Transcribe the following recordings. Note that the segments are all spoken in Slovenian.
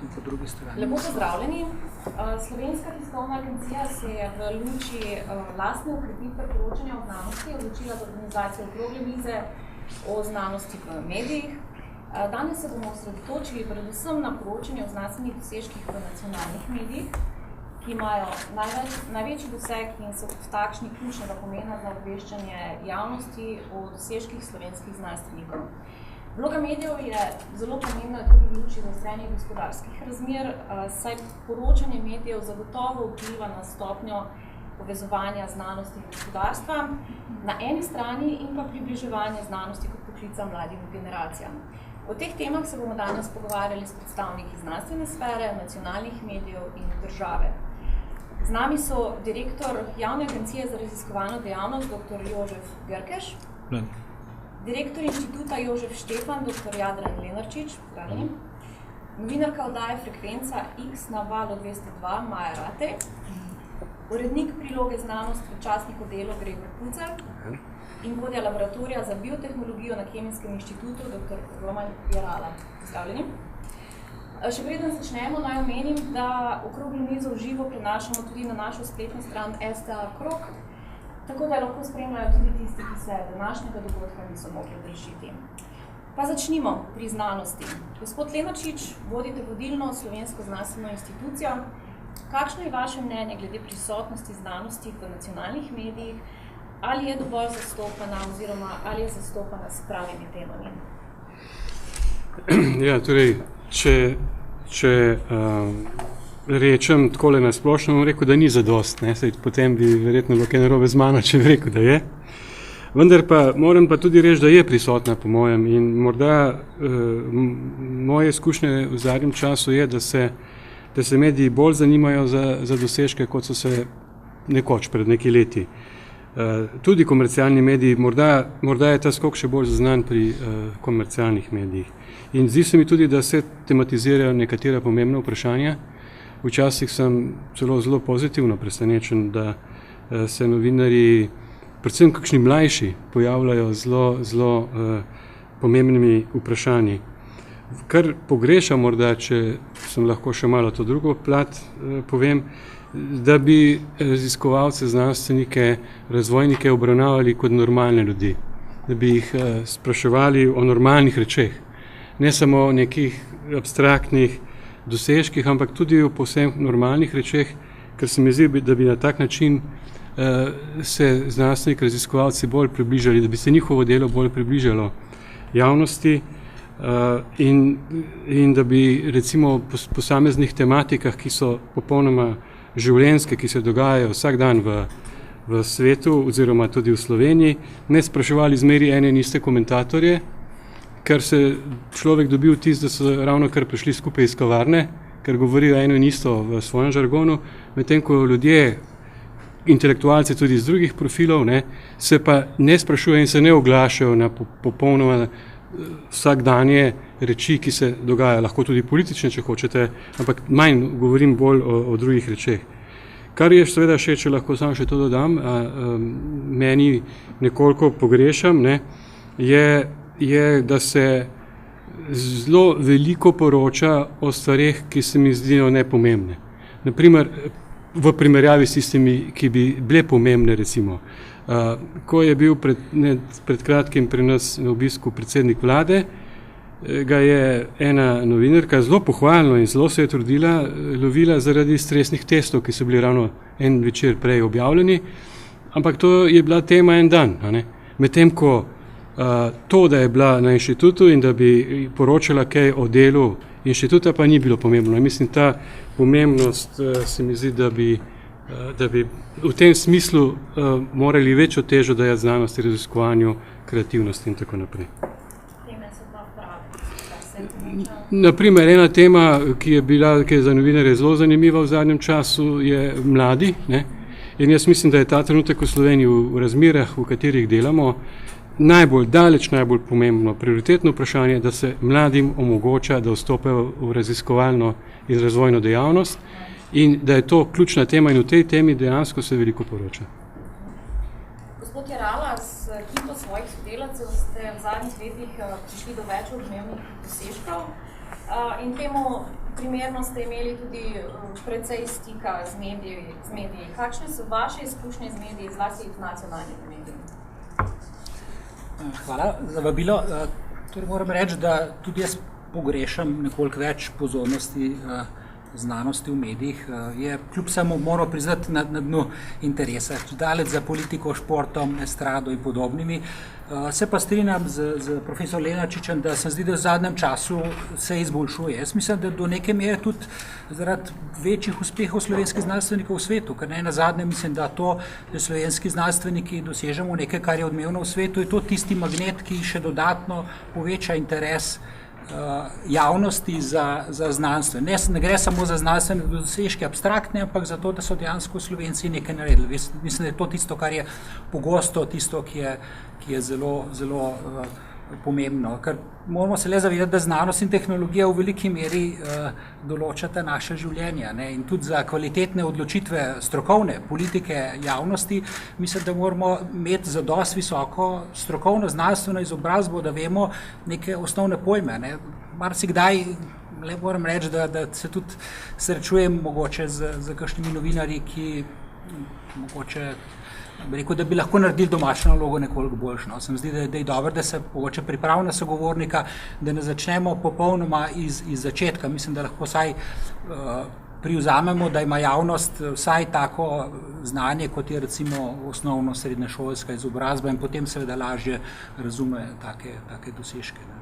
in po drugi strani. Lepo pozdravljeni. Slovenska tiskovna agencija se je v luči lastne ukrepitve poročanja o znanosti odločila za organizacijo okrogle mize o znanosti v medijih. Danes se bomo osredotočili predvsem na poročanje o znanstvenih dosežkih v nacionalnih medijih, ki imajo največji doseg in so kot takšni ključnega pomena za obveščanje javnosti o dosežkih slovenskih znanstvenikov. Vloga medijev je zelo pomembna tudi v luči zaostrenih gospodarskih razmer, saj poročanje medijev zagotovo vpliva na stopnjo povezovanja znanosti in gospodarstva na eni strani in pa približevanje znanosti kot poklica mladim generacijam. O teh temah se bomo danes pogovarjali s predstavniki znanstvene sfere, nacionalnih medijev in države. Z nami so direktor Javne agencije za raziskovalno dejavnost dr. Jožef Grkeš, direktor inštituta Jožef Štefan, dr. Jadran Lenarčič, novinarka oddaje Frekvenca X na Valu 202, Maja Ratej, urednik priloge Znanost v časniku Delo Gregor Pucer in vodja laboratorija za biotehnologijo na Kemijskem inštitutu dr. Roman Jarala. Pozdravljeni. Še preden začnemo, naj omenim, da okroglo mizo v živo prenašamo tudi na našo spletno stran STA Krog, tako da lahko spremljajo tudi tisti, ki se današnjega dogodka niso mogli udeležiti. Pa začnimo pri znanosti. Gospod Lenarčič, vodite vodilno slovensko znanstveno institucijo. Kakšno je vaše mnenje glede prisotnosti znanosti v nacionalnih medijih? Ali je dovolj zastopana oziroma ali je zastopana s pravimi temami? Ja, torej, če rečem takole na splošno, bom rekel, da ni zadost, ne? Saj potem bi verjetno bilo kaj narobe z mano, če bi rekel, da je. Vendar pa moram pa tudi reči, da je prisotna po mojem in morda moje izkušnje v zadnjem času je, da se mediji bolj zanimajo za dosežke, kot so se nekoč pred nekaj leti. Tudi komercialni mediji, morda je ta skok še bolj zaznan pri komercialnih medijih. In zdi se mi tudi, da se tematizirajo nekatera pomembna vprašanja. Včasih sem zelo pozitivno presenečen, da se novinarji, predvsem kakšni mlajši, pojavljajo zelo pomembnimi vprašanji. Kar pogrešam morda, če sem lahko še malo to drugo plat povem, da bi raziskovalce, znanstvenike, razvojnike obravnavali kot normalne ljudi, da bi jih spraševali o normalnih rečeh, ne samo o nekih abstraktnih dosežkih, ampak tudi o povsem normalnih rečeh, ker se mi zdi, da bi na tak način se znanstveniki, raziskovalci bolj približali, da bi se njihovo delo bolj približalo javnosti in da bi recimo po posameznih tematikah, ki so popolnoma življenjske, ki se dogajajo vsak dan v svetu oziroma tudi v Sloveniji, ne spraševali zmeri ene in iste komentatorje, ker se človek dobi vtis, da so ravno kar prišli skupaj iz kavarne, ker govorijo eno in isto v svojem žargonu, medtem ko ljudje, intelektualci tudi iz drugih profilov, se pa ne sprašujejo in se ne oglašajo na popolnoma vsakdanje reči, ki se dogajajo, lahko tudi politične, če hočete, ampak manj govorim bolj o drugih rečeh. Kar je seveda še, če lahko samo še to dodam, meni nekoliko pogrešam, je, da se zelo veliko poroča o stvareh, ki se mi zdijo nepomembne. Naprimer, v primerjavi s tistimi, ki bi bile pomembne, recimo. Ko je bil pred kratkim pri nas na obisku predsednik vlade, ga je ena novinarka zelo pohvalno in zelo se je trudila, lovila zaradi stresnih testov, ki so bili ravno en večer prej objavljeni, ampak to je bila tema en dan. Medtem ko to, da je bila na inštitutu in da bi poročala kaj o delu inštituta, pa ni bilo pomembno. Mislim, ta pomembnost se mi zdi, da bi v tem smislu morali večjo težo dajati znanosti, raziskovanju, kreativnosti in tako naprej. Teme so pa prave. Naprimer, ena tema, ki je za novinarje zelo zanimiva v zadnjem času, je mladi. In jaz mislim, da je ta trenutek v Sloveniji v razmerah, v katerih delamo, najbolj pomembno, prioritetno vprašanje, da se mladim omogoča, da vstopajo v raziskovalno in razvojno dejavnost in da je to ključna tema in v tej temi dejansko se veliko poroča. Gospod Jarala, s ekipo svojih sodelavcev ste v zadnjih letih prišli do več odmevnih dosežkov in temu primerno ste imeli tudi precej stika z mediji. Kakšne so vaše izkušnje z mediji, zlasti z nacionalnimi mediji? Hvala za vabilo. Torej moram reči, da tudi jaz pogrešam nekoliko več pozornosti znanosti v medijih. Je kljub samo moram priznati na dnu interesa, daleč za politiko, športom, estrado in podobnimi. Se pa strinjam z profesor Lenarčičem, da se zdi, da v zadnjem času se izboljšuje. Jaz mislim, da do neke mere tudi zaradi večjih uspehov slovenskih znanstvenikov v svetu, ker na zadnje mislim, da to, da slovenski znanstveniki dosežemo nekaj, kar je odmevno v svetu, je to tisti magnet, ki še dodatno poveča interes javnosti za znanstvo. Ne gre samo za znanstvene dosežke abstraktne, ampak za to, da so dejansko Slovenci nekaj naredili. Mislim, da je to tisto, kar je pogosto, tisto, ki je zelo, zelo pomembno. Ker moramo se le zavedati, da znanost in tehnologija v veliki meri določata naše življenja, ne? In tudi za kvalitetne odločitve strokovne politike javnosti, mislim, da moramo imeti za dosti visoko strokovno znanstveno izobrazbo, da vemo neke osnovne pojme. Ne? Marsikdaj le moram reči, da se tudi srečujem mogoče z kakšnimi novinarji, ki mogoče rekel, da bi lahko naredili domačno nalogo nekoliko boljšo. No. Se mi zdi, da je dobro, da se mogoče pripravi na sogovornika, da ne začnemo popolnoma iz začetka. Mislim, da lahko vsaj privzamemo, da ima javnost vsaj tako znanje, kot je recimo osnovno srednješolska izobrazba in potem seveda lažje razume take dosežke. Ne.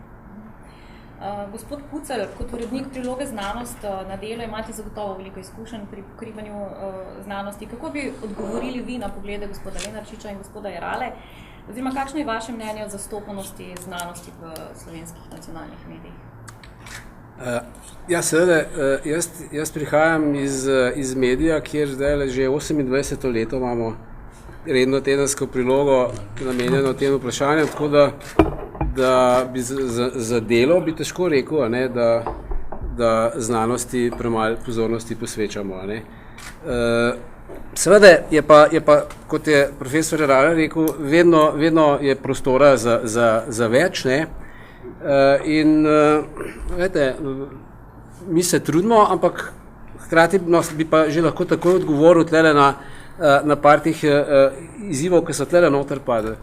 Gospod Pucelj, kot urednik priloge Znanost na Delu imate zagotovo veliko izkušenj pri pokrivanju znanosti. Kako bi odgovorili vi na poglede gospoda Lenarčiča in gospoda Jerale? Oziroma, kakšno je vaše mnenje o zastopanosti znanosti v slovenskih nacionalnih medijih? Ja, seveda, jaz prihajam iz medija, kjer zdaj že 28. leto imamo redno tedensko prilogo namenjeno tem vprašanjem, tako da bi za Delo bi težko rekel, ne, da znanosti premalo pozornosti posvečamo. Ne. Seveda je pa, kot je profesor Jerale rekel, vedno je prostora za več. Ne. In vete, mi se trudimo, ampak hkrati bi pa že lahko takoj odgovoril tlele na par teh izzivov, ki so tlele noter padli.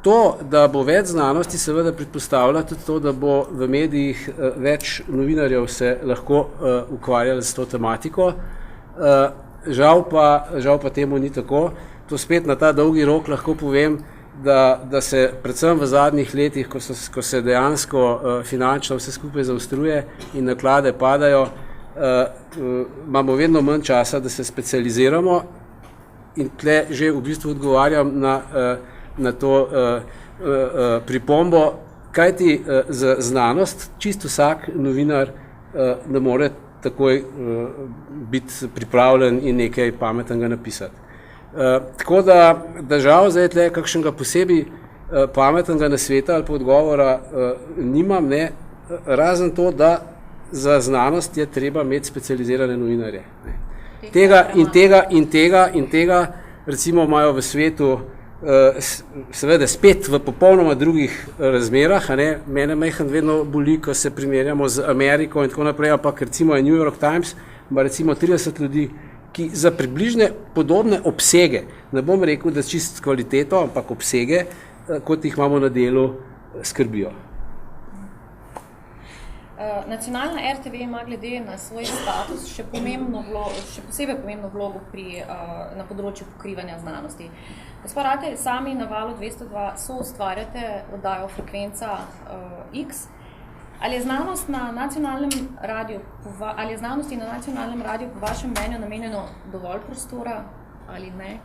To, da bo več znanosti, seveda predpostavlja tudi to, da bo v medijih več novinarjev se lahko ukvarjali s to tematiko. Žal pa temu ni tako. To spet na ta dolgi rok lahko povem, da se predvsem v zadnjih letih, ko se dejansko finančno vse skupaj zaostruje in naklade padajo, imamo vedno manj časa, da se specializiramo in tle že v bistvu odgovarjam na to pripombo, kajti za znanost čisto vsak novinar ne more takoj biti pripravljen in nekaj pametnega napisati. Tako da žal zdaj tle kakšnega posebej pametnega nasveta ali pa odgovora nimam, ne, razen to, da za znanost je treba imeti specializirane novinarje. Tega recimo imajo v svetu seveda spet v popolnoma drugih razmerah, ne. Mene majhen vedno boli, ko se primerjamo z Ameriko in tako naprej, ampak recimo je New York Times, ima recimo 30 ljudi, ki za približne podobne obsege, ne bom rekel, da čist kvaliteto, ampak obsege, kot jih imamo na Delu, skrbijo. Nacionalna RTV ima glede na svoj status še posebej pomembno vlogo na področju pokrivanja znanosti. Gospod Ratej, sami na Valu 202 soustvarjate oddajo Frekvenca X. Ali je znanosti na nacionalnem radiju po vašem mnenju namenjeno dovolj prostora ali ne?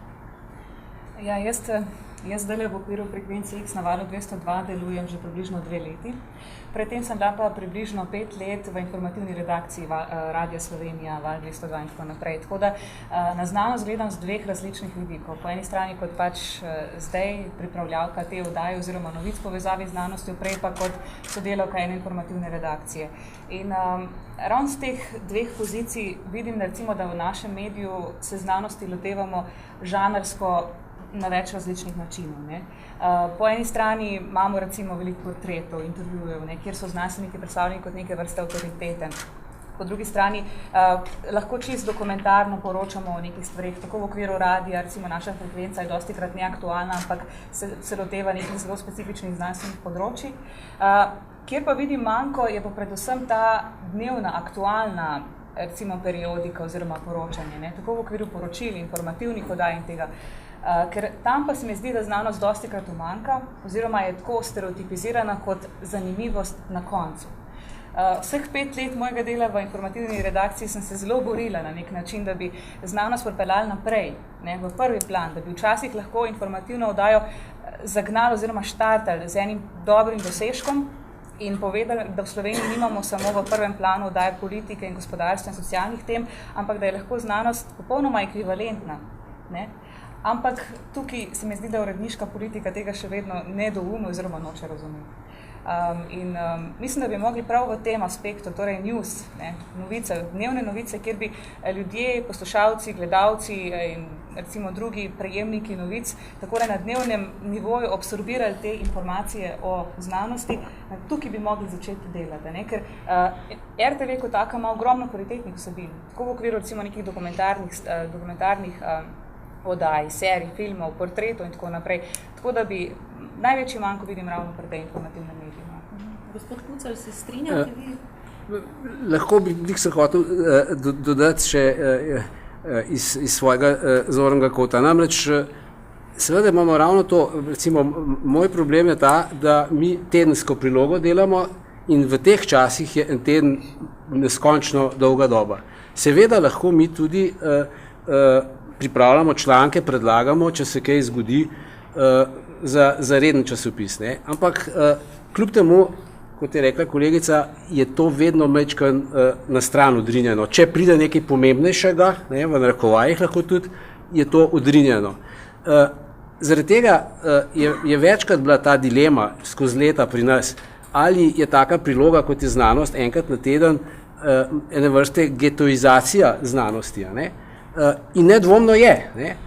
Ja, jaz zdaj v okviru Frekvence X na Valu 202 delujem že približno 2 leti. Predtem sem bila pa približno 5 let v informativni redakciji Radia Slovenija, Val 202 in tako naprej. Tako da na znanost gledam z dveh različnih vidikov. Po eni strani kot pač zdaj pripravljavka te oddaje oziroma novic povezavi z znanostjo, prej pa kot sodelavka ene informativne redakcije. In ravno z teh dveh pozicij vidim, recimo, da v našem mediju se znanosti lotevamo žanrsko na več različnih načinov. Ne. Po eni strani imamo recimo veliko portretov, intervjujev, kjer so znanstveniki predstavljeni kot neke vrste avtoritete. Po drugi strani lahko čisto dokumentarno poročamo o nekih stvarih, tako v okviru radija, recimo naša frekvenca je dostikrat neaktualna, ampak se loteva nekih zelo specifičnih znanstvenih področij. Kjer pa vidim manjko, je pa predvsem ta dnevna, aktualna recimo periodika oziroma poročanje, ne? Tako v okviru poročil, informativnih oddaj in tega. Ker tam pa se mi zdi, da znanost dostikrat umanjka, oziroma je tako stereotipizirana kot zanimivost na koncu. Vseh 5 let mojega dela v informativni redakciji sem se zelo borila na nek način, da bi znanost pripeljala naprej, ne, v prvi plan, da bi včasih lahko informativno oddajo zagnali oziroma štartali z enim dobrim dosežkom in povedali, da v Sloveniji nimamo samo v prvem planu oddaje politike in gospodarstva in socialnih tem, ampak da je lahko znanost popolnoma ekvivalentna. Ne. Ampak tukaj se mi zdi, da uredniška politika tega še vedno ne doume oziroma noče razumeti. Mislim, da bi mogli prav v tem aspektu, torej news, ne, novice, dnevne novice, kjer bi ljudje, poslušalci, gledalci in recimo drugi prejemniki novic takole na dnevnem nivoju absorbirali te informacije o znanosti, tukaj bi mogli začeti delati, ne, ker RTV kot taka ima ogromno kvalitetnih vsebin, tako v okviru recimo nekih dokumentarnih oddaj, serij, filmov, portretov in tako naprej, tako da bi največji manjko vidim ravno pri tej informativnem mediju. Gospod Kucelj, se strinjate vi? Lahko bi se hotel dodati še iz svojega zornega kota. Namreč, seveda imamo ravno to, recimo, moj problem je ta, da mi tedensko prilogo delamo in v teh časih je en teden neskončno dolga doba. Seveda lahko mi tudi pripravljamo članke, predlagamo, če se kaj zgodi, za reden časopis. Ne? Ampak kljub temu, kot je rekla kolegica, je to vedno majčkeno na stran odrinjeno. Če pride nekaj pomembnejšega, ne, v narekovajih lahko tudi, je to odrinjeno. Zaradi tega je večkrat bila ta dilema skozi leta pri nas, ali je taka priloga, kot je znanost, enkrat na teden, ene vrste getoizacija znanosti. Ne? In nedvomno je. Ne?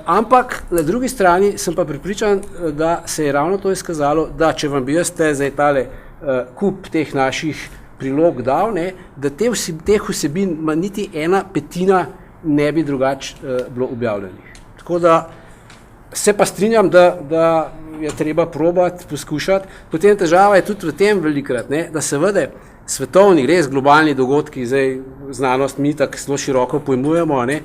Ampak na drugi strani sem pa prepričan, da se je ravno to izkazalo, da če vam bi jaz zdaj tale kup teh naših prilog dal, ne, da teh vsebin niti 1/5 ne bi drugače bilo objavljenih. Tako da se pa strinjam, da je treba probati, poskušati. Potem težava je tudi v tem velikrat, ne, da seveda svetovni, res globalni dogodki, zdaj znanost mi tako zelo široko pojmujemo, ne,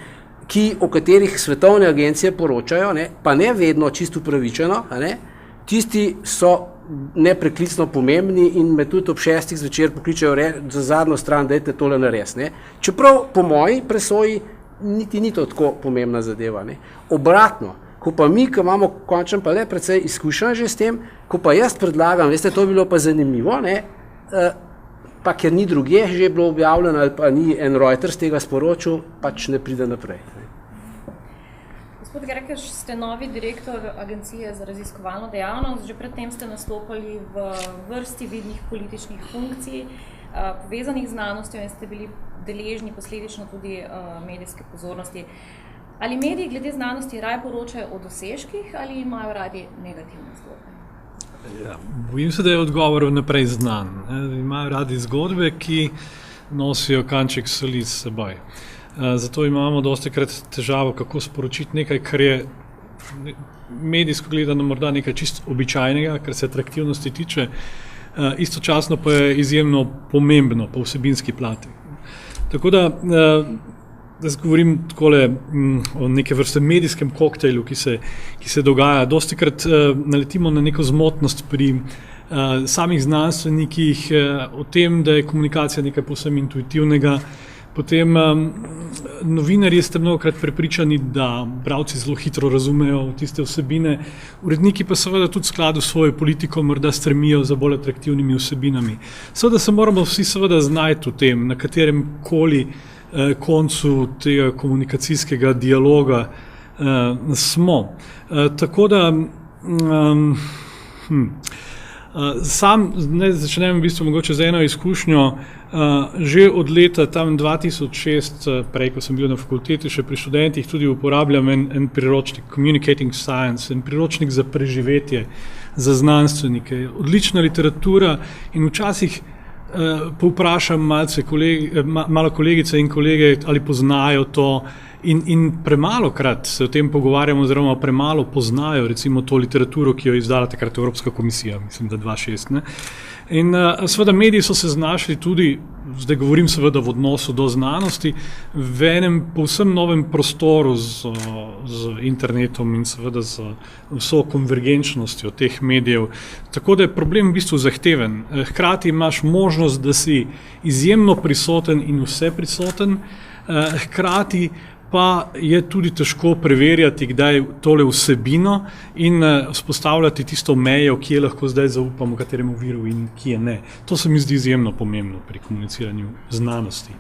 o katerih svetovne agencije poročajo, ne, pa ne vedno čisto upravičeno, ne, tisti so nepreklicno pomembni in me tudi ob 6 zvečer pokličejo za zadnjo stran, dajte tole narediti. Čeprav po moji presoji niti ni to tako pomembna zadeva. Ne. Obratno, ko pa mi, ki imamo končno pa le precej izkušenj že s tem, ko pa jaz predlagam, veste, to bi bilo pa zanimivo, ne, pa ker ni drugje že bilo objavljeno ali pa ni en Reuters tega sporočil, pač ne pride naprej. Gospod Grekeš, ste novi direktor Agencije za raziskovalno dejavnost, že predtem ste nastopali v vrsti vidnih političnih funkcij, povezanih z znanostjo in ste bili deležni posledično tudi medijske pozornosti. Ali mediji glede znanosti raje poročajo o dosežkih ali imajo radi negativne zgodbe? Ja, bojim se, da je odgovor vnaprej znan. Imajo radi zgodbe, ki nosijo kanček soli s seboj. Zato imamo dostikrat težavo, kako sporočiti nekaj, kar je medijsko gledano morda nekaj čisto običajnega, kar se atraktivnosti tiče, istočasno pa je izjemno pomembno po vsebinski plati. Tako da jaz govorim takole o neke vrste medijskem koktejlu, ki se dogaja. Dostikrat naletimo na neko zmotnost pri samih znanstvenikih, o tem, da je komunikacija nekaj povsem intuitivnega. Potem novinarji ste mnogokrat prepričani, da bralci zelo hitro razumejo tiste vsebine, uredniki pa seveda tudi v skladu s svojo politiko morda stremijo za bolj atraktivnimi vsebinami. Seveda se moramo vsi seveda znajti v tem, na katerem koli koncu tega komunikacijskega dialoga smo. Tako da Sam začnem v bistvu mogoče z eno izkušnjo. Že od leta tam 2006, prej, ko sem bil na fakulteti, še pri študentih tudi uporabljam en priročnik Communicating Science, en priročnik za preživetje, za znanstvenike. Odlična literatura in včasih povprašam malo kolegice in kolege, ali poznajo to in premalokrat se o tem pogovarjamo, oziroma premalo poznajo recimo to literaturo, ki jo je izdala takrat Evropska komisija, mislim, da 2006. In seveda mediji so se znašli tudi, zdaj govorim seveda v odnosu do znanosti, v enem povsem novem prostoru z internetom in seveda z vso konvergenčnostjo teh medijev. Tako da je problem v bistvu zahteven. Hkrati imaš možnost, da si izjemno prisoten in vse prisoten, hkrati pa je tudi težko preverjati, kdaj tole vsebino in vzpostavljati tisto mejo, kje lahko zdaj zaupamo kateremu viru in kje ne. To se mi zdi izjemno pomembno pri komuniciranju znanosti.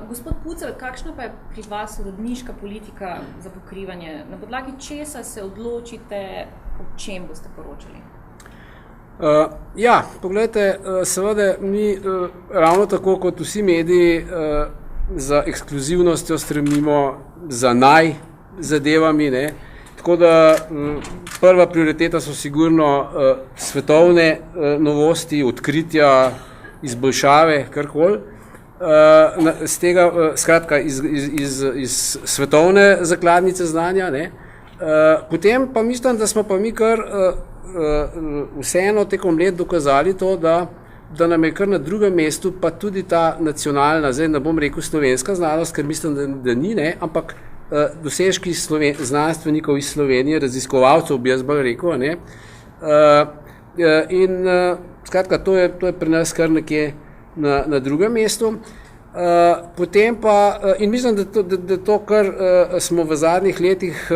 Gospod Pucelj, kakšna pa je pri vas uredniška politika za pokrivanje? Na podlagi česa se odločite, o čem boste poročali? Pogledajte, seveda mi ravno tako kot vsi mediji za ekskluzivnostjo stremimo za zadevami, ne. Tako da prva prioriteta so sigurno svetovne novosti, odkritja, izboljšave, karkoli. Z tega, skratka, iz svetovne zakladnice znanja, ne. Potem pa mislim, da smo pa mi kar vseeno tekom let dokazali to, da nam je kar na drugem mestu pa tudi ta nacionalna, zdaj ne bom rekel slovenska znanost, ker mislim, da ni, ne, ampak dosežki znanstvenikov iz Slovenije, raziskovalcev, bi jaz bolj rekel, ne. Skratka, to je pri nas kar nekje na drugem mestu. Potem pa, in mislim, da to, kar smo v zadnjih letih,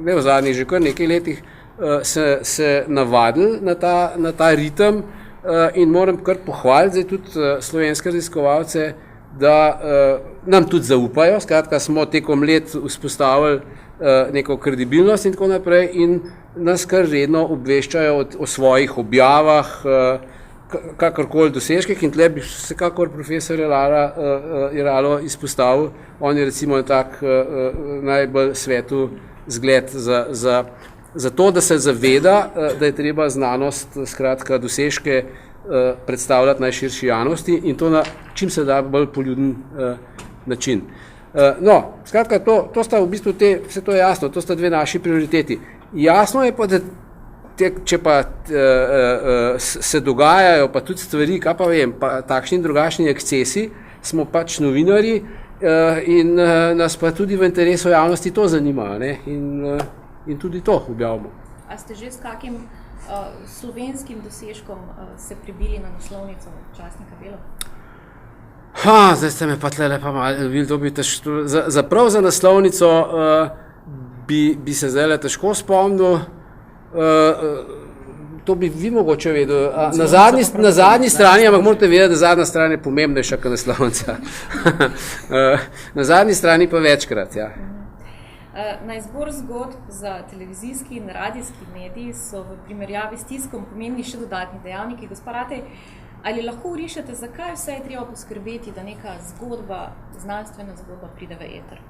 ne v zadnjih, že kar nekaj letih, se navadili na ta ritem, in moram kar pohvaliti zdaj tudi slovenske raziskovalce, da nam tudi zaupajo, skratka smo tekom let vzpostavili neko kredibilnost in tako naprej in nas kar redno obveščajo o svojih objavah, kakorkoli dosežkih in tle bi vsekakor profesor Jeralo izpostavil, on je recimo tak najbolj svetu zgled za to, da se zaveda, da je treba znanost, skratka, dosežke predstavljati najširši javnosti in to na čim se da bolj poljuden način. Skratka, to sta v bistvu vse to je jasno, to sta dve naši prioriteti. Jasno je pa, da če pa se dogajajo pa tudi stvari, kaj pa vem, pa takšni in drugačni ekscesi, smo pač novinarji in nas pa tudi v interesu javnosti to zanima, ne, in tudi to objavimo. A ste že s kakim slovenskim dosežkom se prebili na naslovnico časnika Delo? Zdaj ste me pa tlele pa malo, to bi prav za naslovnico bi se zdajle težko spomnil, to bi vi mogoče vedel. Na zadnji strani, ampak morate vedeti, da zadnja stran je pomembnejša kot naslovnica. Na zadnji strani pa večkrat, ja. Na izbor zgodb za televizijski in radijski mediji so v primerjavi s tiskom pomembni še dodatni dejavniki. Gospa Ratej, ali lahko vrišete, zakaj vse je treba poskrbeti, da neka zgodba, znanstvena zgodba pride v eter?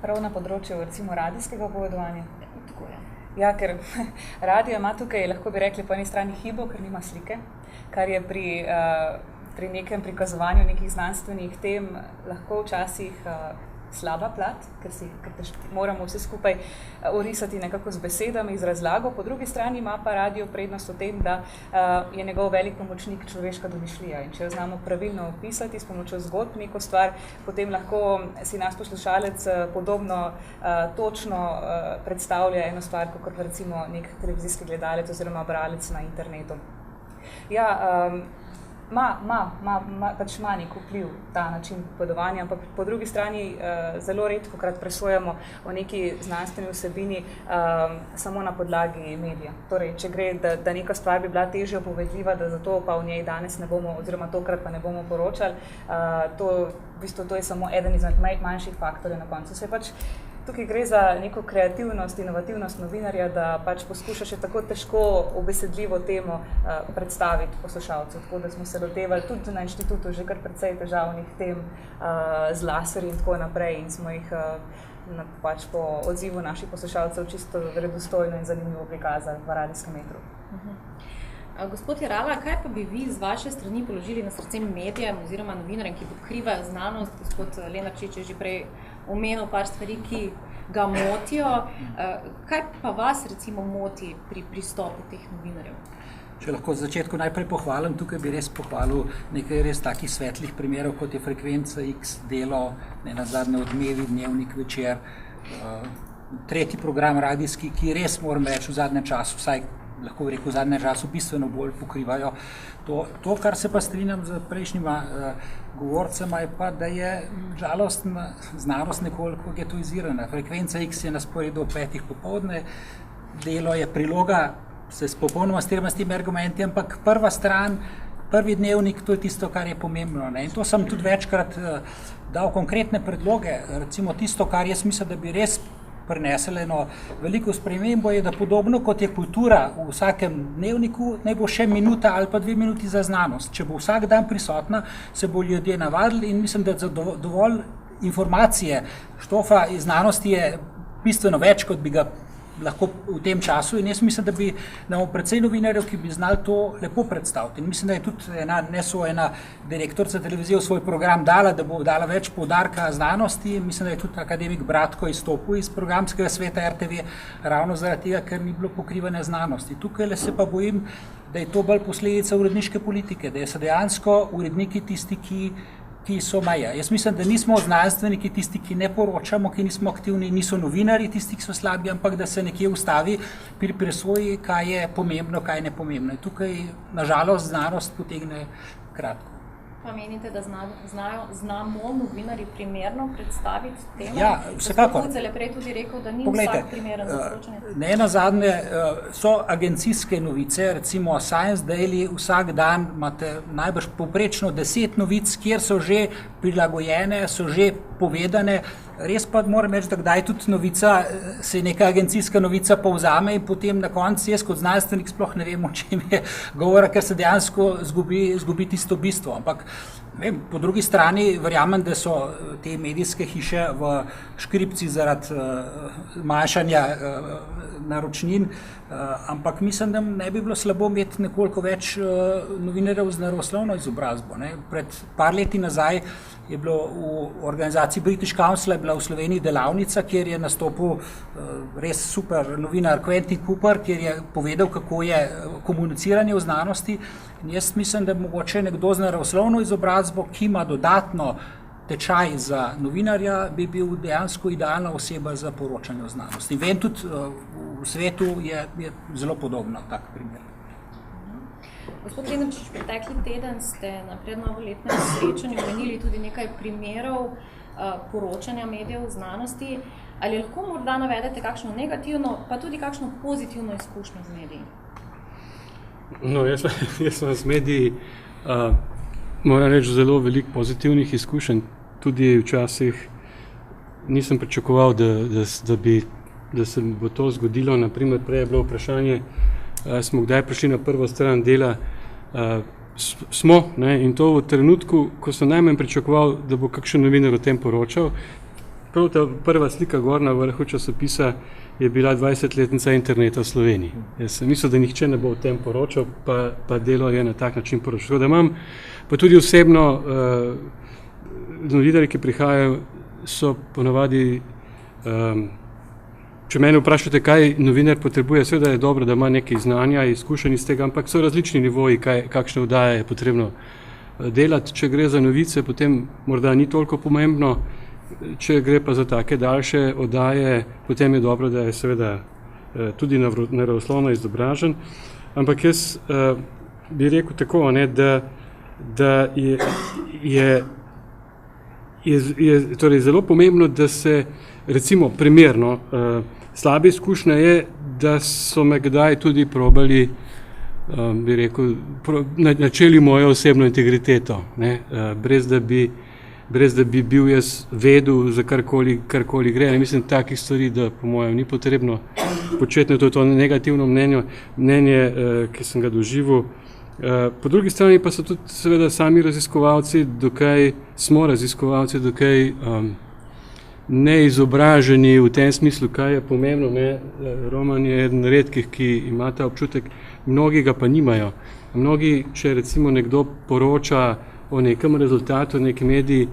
Prav na področju recimo radijskega povedovanja? Tako je. Ja, ker radio ima tukaj, lahko bi rekli, po eni strani hibo, ker nima slike, kar je pri nekem prikazovanju nekih znanstvenih tem lahko včasih slaba plat, ker moramo vse skupaj orisati nekako z besedami, z razlago. Po drugi strani ima pa radio prednost v tem, da je njegov velik pomočnik človeška domišljija. In če jo znamo pravilno opisati s pomočjo zgodb neko stvar, potem lahko si naš poslušalec podobno točno predstavlja eno stvar, kot recimo nek televizijski gledalec oziroma bralec na internetu. Ja, pač ima nek vpliv ta način povedovanja, ampak po drugi strani zelo redkokrat presojamo o neki znanstveni vsebini samo na podlagi medija. Torej, če gre, da neka stvar bi bila težje opovedljiva, da zato pa v njej danes ne bomo, oziroma tokrat pa ne bomo poročali, to je samo eden izmed manjših faktorjev na koncu. Se pač Tukaj gre za neko kreativnost, inovativnost novinarja, da pač poskuša še tako težko obesedljivo temo predstaviti poslušalcu. Tako da smo se lotevali tudi na inštitutu že kar precej težavnih tem z laserji in tako naprej in smo jih pač po odzivu naših poslušalcev čisto redostojno in zanimivo prikazali v radijskem metru. Gospod Jerala, kaj pa bi vi z vaše strani položili na srce medijem oziroma novinarjem, ki pokrivajo znanost? Gospod Lenarčič je že prej omenil par stvari, ki ga motijo. Kaj pa vas recimo moti pri pristopu teh novinarjev? Če lahko v začetku najprej pohvalim, tukaj bi res pohvalil nekaj res takih svetlih primerov, kot je Frekvenca X, Delo, nenazadnje Odmevi, Dnevnik, Večer, tretji program radijski, ki res, moram reči, v zadnjem času, vsaj lahko bi rekel, v zadnjem času bistveno bolj pokrivajo. To, kar se pa strinjam z prejšnjima govorcema, je pa, da je žalostna znanost nekoliko getoizirana. Frekvenca X je na sporedu ob 5. popoldne, Delo je priloga, se popolnoma strinjam s temi argumenti, ampak prva stran, prvi dnevnik, to je tisto, kar je pomembno. Ne? In to sem tudi večkrat dal konkretne predloge, recimo tisto, kar jaz mislim, da bi res prinesel eno veliko spremembo, je, da podobno kot je kultura v vsakem dnevniku, naj bo še minuta ali pa 2 minuti za znanost. Če bo vsak dan prisotna, se bo ljudje navadili in mislim, da za dovolj informacije štofa iz znanosti je bistveno več, kot bi ga lahko v tem času in jaz mislim, da bi imamo precej novinarjev, ki bi znali to lepo predstaviti. In mislim, da je tudi ena direktorica televizije v svoj program dala, da bo dala več poudarka znanosti. Mislim, da je tudi akademik Bratko izstopil iz programskega sveta RTV ravno zaradi tega, ker ni bilo pokrivanja znanosti. Tukaj se pa bojim, da je to bolj posledica uredniške politike, da so dejansko uredniki tisti, ki so meja. Jaz mislim, da nismo znanstveniki tisti, ki ne poročamo, ki nismo aktivni, niso novinarji tisti, ki so slabi, ampak da se nekje ustavi pri presoji, kaj je pomembno, kaj je nepomembno. Tukaj, nažalost, znanost potegne kratko. Pa menite, da znamo novinarji primerno predstaviti temo? Ja, vsekakor. Gospod Kucelj je prej tudi rekel, da ni vsak primeren za poročanje. Ne nazadnje so agencijske novice, recimo Science Daily, vsak dan imate najbrž povprečno 10 novic, kjer so že prilagojene, so že povedane. Res pa moram reči, da kdaj tudi novica, se neka agencijska novica povzame in potem na koncu jaz kot znanstvenik sploh ne vem, o čem je govora, ker se dejansko zgubi tisto bistvo. Ampak po drugi strani verjamem, da so te medijske hiše v škripci zaradi manjšanja naročnin, ampak mislim, da ne bi bilo slabo imeti nekoliko več novinarjev z naravoslovno izobrazbo. Pred par leti nazaj je bilo v organizaciji British Council bila v Sloveniji delavnica, kjer je nastopil res super novinar Quentin Cooper, kjer je povedal, kako je komuniciranje v znanosti. In jaz mislim, da mogoče nekdo z naravoslovno izobrazbo, ki ima dodatno tečaj za novinarja, bi bil dejansko idealna oseba za poročanje o znanosti. Vem tudi v svetu je zelo podobno tak primer. Gospod Lenarčič, pretekli teden ste na prednovoletnem srečanju omenili tudi nekaj primerov poročanja medijev v znanosti. Ali lahko morda navedete kakšno negativno, pa tudi kakšno pozitivno izkušnjo z mediji? No, jaz sem z mediji, moram reči, zelo veliko pozitivnih izkušenj. Tudi včasih nisem pričakoval, da se bo to zgodilo. Naprimer, prej je bilo vprašanje, smo kdaj prišli na prvo stran Dela. Smo, ne, in to v trenutku, ko sem najmanj pričakoval, da bo kakšen novinar o tem poročal. Prav ta prva slika gor na vrhu časopisa je bila 20-letnica interneta v Sloveniji. Jaz sem mislil, da nihče ne bo o tem poročal, pa Delo je na tak način poročal. Da imam pa tudi osebno novinarji, ki prihajajo, so ponavadi, če mene vprašate, kaj novinar potrebuje, seveda je dobro, da ima nekaj znanja, izkušenj iz tega, ampak so različni nivoji, kakšne oddaje je potrebno delati. Če gre za novice, potem morda ni toliko pomembno, če gre pa za take daljše oddaje, potem je dobro, da je seveda tudi naravoslovno izobražen. Ampak jaz bi rekel tako, ne, da je torej zelo pomembno, da se recimo primerno, slabe izkušnje je, da so me kdaj tudi probali, bi rekel, načeli mojo osebno integriteto, ne, brez da bi brez da bi bil jaz vedel, za karkoli gre. Mislim, takih stvari, da po mojem ni potrebno početi, to je to negativno mnenje, ki sem ga doživel. Po drugi strani pa so tudi seveda sami raziskovalci, smo raziskovalci dokaj neizobraženi v tem smislu, kaj je pomembno. Roman je eden redkih, ki ima ta občutek, mnogi ga pa nimajo. Mnogi, če recimo nekdo poroča o nekem rezultatu, neki mediji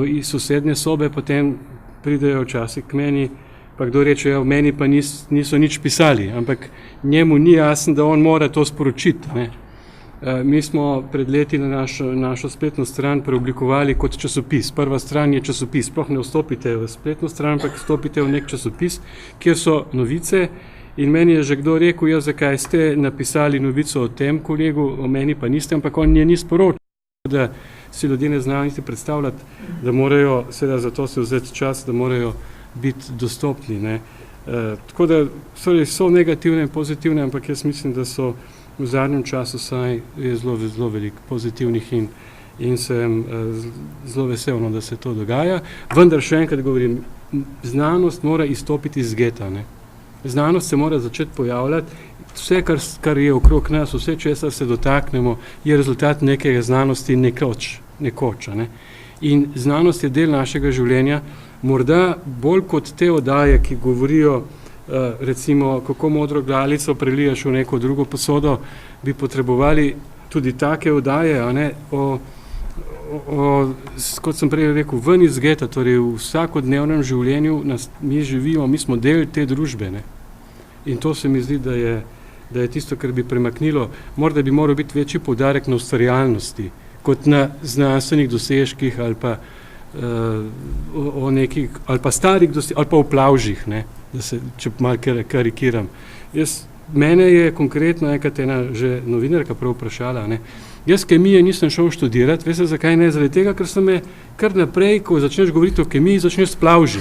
iz sosednje sobe, potem pridejo včasih k meni, pa kdo reče, v meni pa niso nič pisali, ampak njemu ni jasno, da on mora to sporočiti. Mi smo pred leti na našo spletno stran preoblikovali kot časopis. Prva stran je časopis, sploh ne vstopite v spletno stran, ampak vstopite v nek časopis, kjer so novice. In meni je že kdo rekel, zakaj ste napisali novico o tem kolegu, o meni pa niste, ampak on ni sporočil. Da si ljudje ne znajo niti predstavljati, da morajo, seveda zato se vzeti čas, da morajo biti dostopni. Tako da so negativne in pozitivne, ampak jaz mislim, da so v zadnjem času saj je zelo veliko pozitivnih in sem zelo vesel, da se to dogaja. Vendar še enkrat govorim, znanost mora izstopiti iz geta. Znanost se mora začeti pojavljati. Vse, kar je okrog nas, vse, česar se dotaknemo, je rezultat nekega znanosti nekoč. In znanost je del našega življenja, morda bolj kot te oddaje, ki govorijo, recimo, kako modro glalico preliješ v neko drugo posodo, bi potrebovali tudi take oddaje, kot sem prej rekel, ven iz geta, torej v vsakodnevnem življenju mi živimo, mi smo del te družbe. In to se mi zdi, da je tisto, kar bi premaknilo. Morda bi moral biti večji poudarek na ustvarjalnosti, kot na znanstvenih dosežkih ali pa o nekih, ali pa starih dosežkih, ali pa v plavžih, če malo karikiram. Mene je konkretno ena že novinarka prav vprašala, jaz kemije nisem šel študirati, veste zakaj ne? Zaradi tega, ker so me kar naprej, ko začneš govoriti o kemiji, začneš s plavži.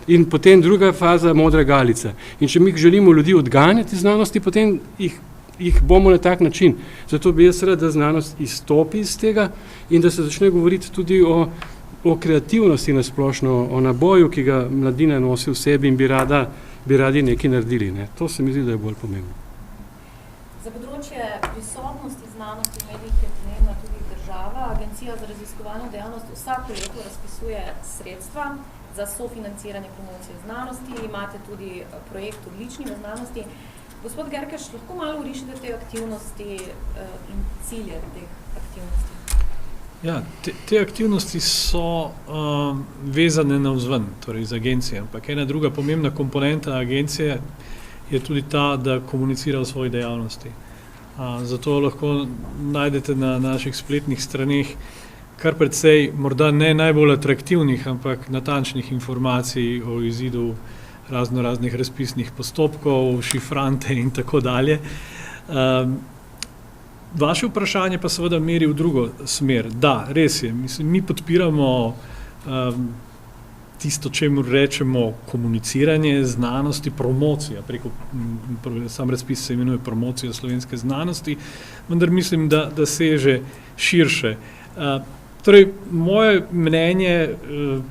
In potem druga faza, modra galica. In če mi želimo ljudi odganjati iz znanosti, potem jih bomo na tak način. Zato bi jaz rad, da znanost izstopi iz tega in da se začne govoriti tudi o kreativnosti nasplošno, o naboju, ki ga mladina nosi v sebi in bi radi nekaj naredili. To se mi zdi, da je bolj pomembno. Za področje prisotnosti znanosti v medijih je pomembna tudi država. Agencija za raziskovalno dejavnost vsako leto razpisuje sredstva za sofinanciranje promocije znanosti. Imate tudi projekt Odlični v znanosti. Gospod Gerkeš, lahko malo orišite te aktivnosti in cilje teh aktivnosti? Ja, te aktivnosti so vezane navzven, torej z agencije, ampak ena druga pomembna komponenta agencije je tudi ta, da komunicira o svoji dejavnosti. Zato lahko najdete na naših spletnih straneh kar precej, morda ne najbolj atraktivnih, ampak natančnih informacij o izidu raznih razpisnih postopkov, šifrante in tako dalje. Vaše vprašanje pa seveda meri v drugo smer. Da, res je. Mislim, mi podpiramo tisto, čemu rečemo komuniciranje znanosti, promocija. Sam razpis se imenuje promocija slovenske znanosti, vendar mislim, da seže širše. Torej, moje mnenje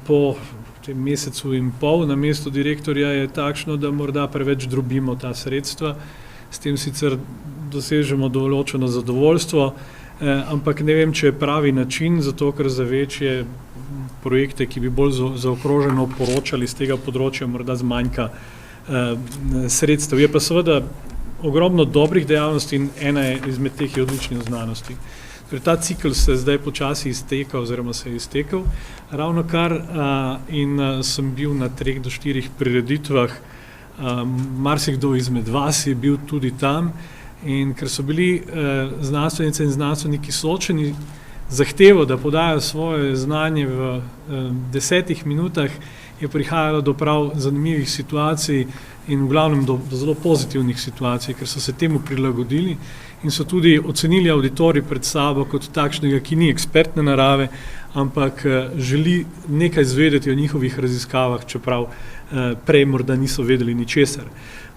po tem mesecu in pol na mestu direktorja je takšno, da morda preveč drobimo ta sredstva, s tem sicer dosežemo določeno zadovoljstvo, ampak ne vem, če je pravi način, zato ker za večje projekte, ki bi bolj zaokroženo poročali z tega področja, morda zmanjka sredstev. Je pa seveda ogromno dobrih dejavnosti in ena izmed teh je Odlični v znanosti. Torej, ta cikl se zdaj počasi izteka oziroma se je iztekel ravno kar in sem bil na 3 do 4 prireditvah. Marsikdo izmed vas je bil tudi tam in ker so bili znanstvenice in znanstveniki soočeni zahtevo, da podajo svoje znanje v 10 minutah, je prihajalo do prav zanimivih situacij in v glavnem do zelo pozitivnih situacij, ker so se temu prilagodili in so tudi ocenili auditorij pred sabo kot takšnega, ki ni ekspertne narave, ampak želi nekaj zvedeti o njihovih raziskavah, čeprav prej morda niso vedeli ničesar.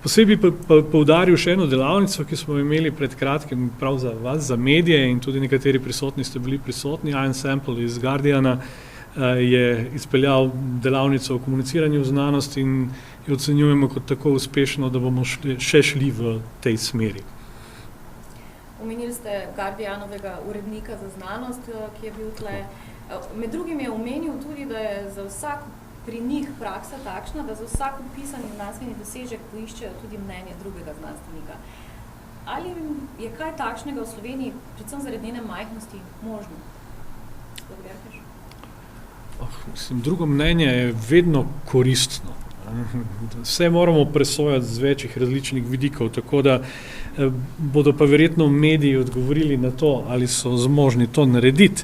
Posebej pa poudaril še eno delavnico, ki smo imeli pred kratkim prav za vas, za medije in tudi nekateri prisotni ste bili prisotni. Ian Sample iz Guardiana je izpeljal delavnico o komuniciranju v znanosti in jo ocenjujemo kot tako uspešno, da bomo še šli v tej smeri. Omenili ste Guardianovega urednika za znanost, ki je bil tle. Med drugim je omenil tudi, da je za vsak pri njih praksa takšna, da za vsak upisani znanstveni dosežek poiščejo tudi mnenje drugega znanstvenika. Ali je kaj takšnega v Sloveniji, predvsem zaradi njene majhnosti, možno? Drugo mnenje je vedno koristno. Vse moramo presojati z večjih različnih vidikov, tako da bodo pa verjetno mediji odgovorili na to, ali so zmožni to narediti.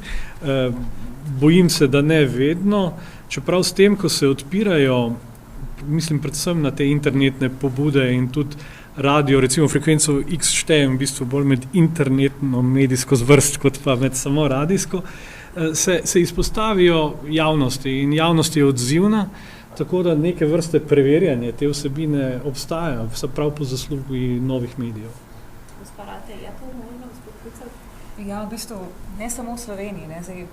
Bojim se, da ne vedno, čeprav s tem, ko se odpirajo, mislim predvsem na te internetne pobude in tudi radio, recimo frekvenco X štejem v bistvu bolj med internetno medijsko zvrst, kot pa med samo radijsko, se izpostavijo javnosti in javnost je odzivna, tako da neke vrste preverjanje te vsebine obstaja, prav po zaslugi novih medijev. Gospodate, je to možno, gospod Kucer? Ja, v bistvu ne samo v Sloveniji, ne, zdaj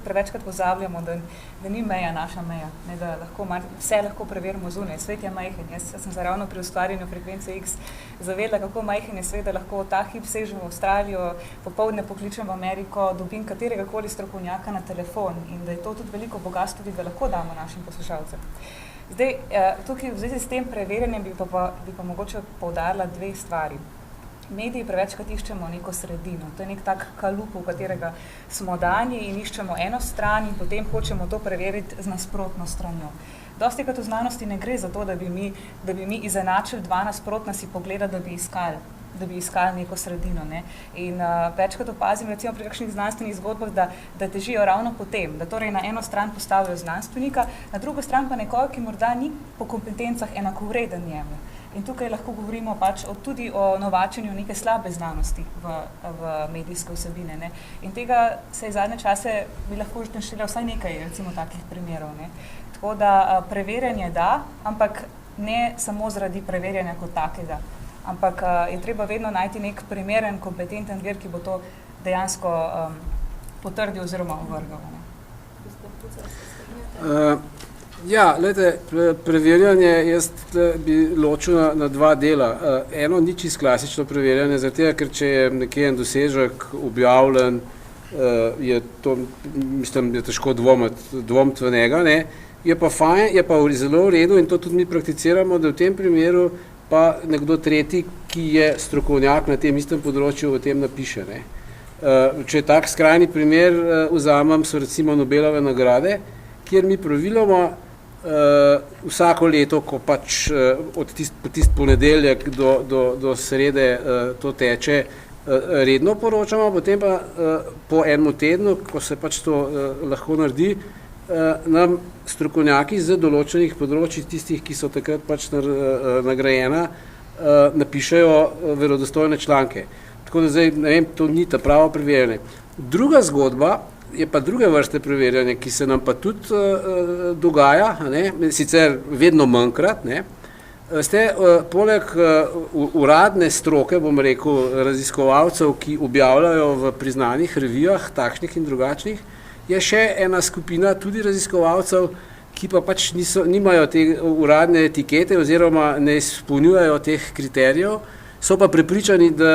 prevečkrat pozabljamo, da ni meja naša meja, ne, da vse lahko preverimo zunaj. Svet je majhen. Jaz sem se ravno pri ustvarjanju frekvence X zavedla, kako majhen je svet, da lahko ta hip sežem v Avstralijo, popoldne pokličem v Ameriko, dobim kateregakoli strokovnjaka na telefon in da je to tudi veliko bogatstvo, ki ga lahko damo našim poslušalcem. Zdaj, tukaj v zvezi s tem preverjanjem bi pa mogoče poudarila dve stvari. Mediji prevečkrat iščemo neko sredino, to je nek tak kalup, v katerega smo dani in iščemo eno stran in potem hočemo to preveriti z nasprotno stranjo. Dostikrat v znanosti ne gre za to, da bi mi izenačili dva nasprotna si pogleda, da bi iskali neko sredino. Ne? In večkrat opazim recimo pri kakšnih znanstvenih zgodbah, da težijo ravno po tem, da torej na eno stran postavijo znanstvenika, na drugo stran pa nekoga, ki morda ni po kompetencah enakovreden njemu. In tukaj lahko govorimo pač tudi o novačenju neke slabe znanosti v medijske vsebine. Ne? In tega se je zadnje čase bi lahko že naštela vsaj nekaj recimo takih primerov. Ne? Tako da preverjanje da, ampak ne samo zaradi preverjanja kot takega, ampak je treba vedno najti nek primeren, kompetenten vir, ki bo to dejansko potrdil oziroma ovrgal. Ja, gledajte, preverjanje jaz bi ločil na dva dela. Eno ni čisto klasično preverjanje, zato ker če je nekje en dosežek objavljen, je to, mislim, je težko dvomiti v njega, ne. Je pa fajn, je pa zelo v redu in to tudi mi prakticiramo, da v tem primeru pa nekdo tretji, ki je strokovnjak na tem istem področju, o tem napiše, ne. Če tak skrajni primer vzamem, so recimo Nobelove nagrade, kjer mi praviloma vsako leto, ko pač od tist ponedeljek do srede to teče, redno poročamo, potem pa po enem tednu, ko se pač to lahko naredi, nam strokovnjaki z določenih področij, tistih, ki so takrat pač nagrajena, napišejo verodostojne članke. Tako da zdaj, ne vem, to ni ta pravo preverjanje. Druga zgodba je pa druge vrste preverjanje, ki se nam pa tudi dogaja, ne, sicer vedno manjkrat, ne. Ste poleg uradne stroke, bom rekel, raziskovalcev, ki objavljajo v priznanih revijah, takšnih in drugačnih, je še ena skupina tudi raziskovalcev, ki pa pač nimajo te uradne etikete oziroma ne izpolnjujejo teh kriterijev, so pa prepričani, da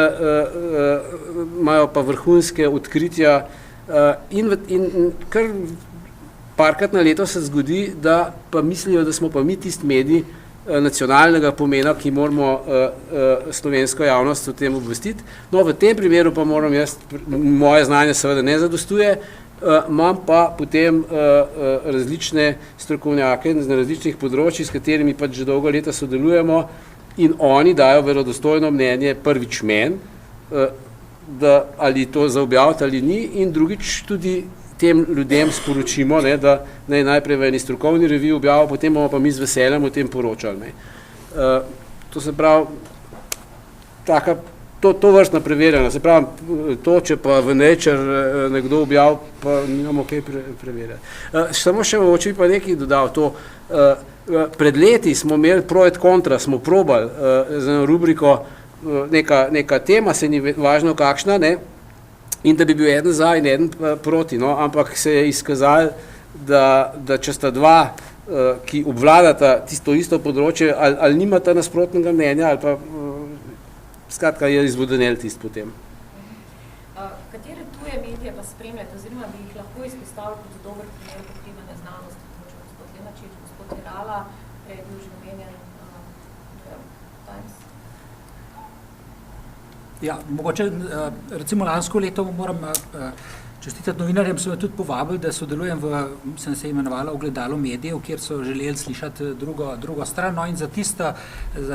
imajo pa vrhunske odkritja in kar parkrat na leto se zgodi, da pa mislijo, da smo pa mi tisti medij nacionalnega pomena, ki moramo slovensko javnost o tem obvestiti. No, v tem primeru pa moram jaz, moje znanje seveda ne zadostuje, imam pa potem različne strokovnjake na različnih področjih, s katerimi pač že dolgo leta sodelujemo in oni dajo verodostojno mnenje prvič meni, da ali to za objaviti ali ni, in drugič tudi tem ljudem sporočimo, ne, da naj najprej v eni strokovni reviji objavimo, potem bomo pa mi z veseljem o tem poročali. Ne. To se pravi, to vrstna preverjanja, se pravi, to, če pa v Nature nekdo objav, pa nimamo kaj preverjati. Samo še mogoče pa nekaj dodal to. Pred leti smo imeli pro et kontra, smo probali za eno rubriko, neka tema, se ni važno kakšna, ne, in da bi bil eden za in eden proti, no, ampak se je izkazalo, da če sta dva, ki obvladata tisto isto področje, ali nimata nasprotnega mnenja, ali pa skratka je izvodenel tisto potem. Katere tuje medije pa spremljate, oziroma bi jih lahko izpostavili kot dober primer pokrivanja znanosti, mogoče gospod Lenačič, gospod Irala, prej je bil že omenjen Times? Ja, mogoče recimo lansko leto moram čestitati novinarjem, so me tudi povabili, da sodelujem v, mislim, se je imenovalo Ogledalo medijev, kjer so želeli slišati drugo stran. No, in za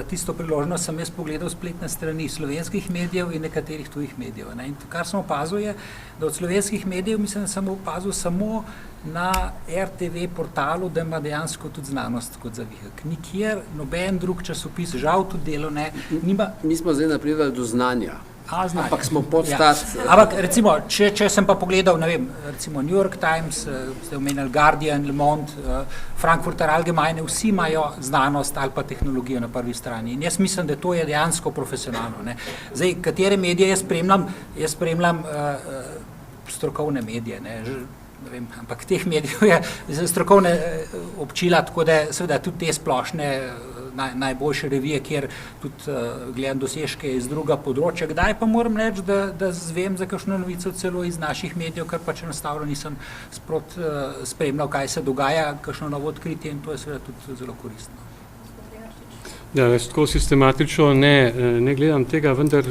tisto priložnost sem jaz pogledal spletne strani slovenskih medijev in nekaterih tujih medijev. Ne. In kar sem opazil je, da od slovenskih medijev mislim, da sem opazil samo na RTV portalu, da ima dejansko tudi znanost kot zavihek. Nikjer noben drug časopis, žal tudi Delo ne, nima. Mi smo zdaj napredali do znanja. Ampak smo podstat. Ja. Ampak recimo, če sem pa pogledal, ne vem, recimo New York Times, ste omenjali Guardian, Le Monde, Frankfurter Allgemeine, vsi imajo znanost ali pa tehnologijo na prvi strani. In jaz mislim, da to je dejansko profesionalno. Ne. Zdaj, katere medije jaz spremljam strokovne medije, ne vem, ampak teh medijev je strokovne občila, tako da seveda tudi te splošne najboljše revije, kjer tudi gledam dosežke iz druga področja. Kdaj pa moram reči, da zvem za kakšno novico celo iz naših medijev, ker pač enostavno nisem spremljal, kaj se dogaja, kakšno novo odkritje in to je seveda tudi zelo koristno. Ja, tako sistematično ne gledam tega, vendar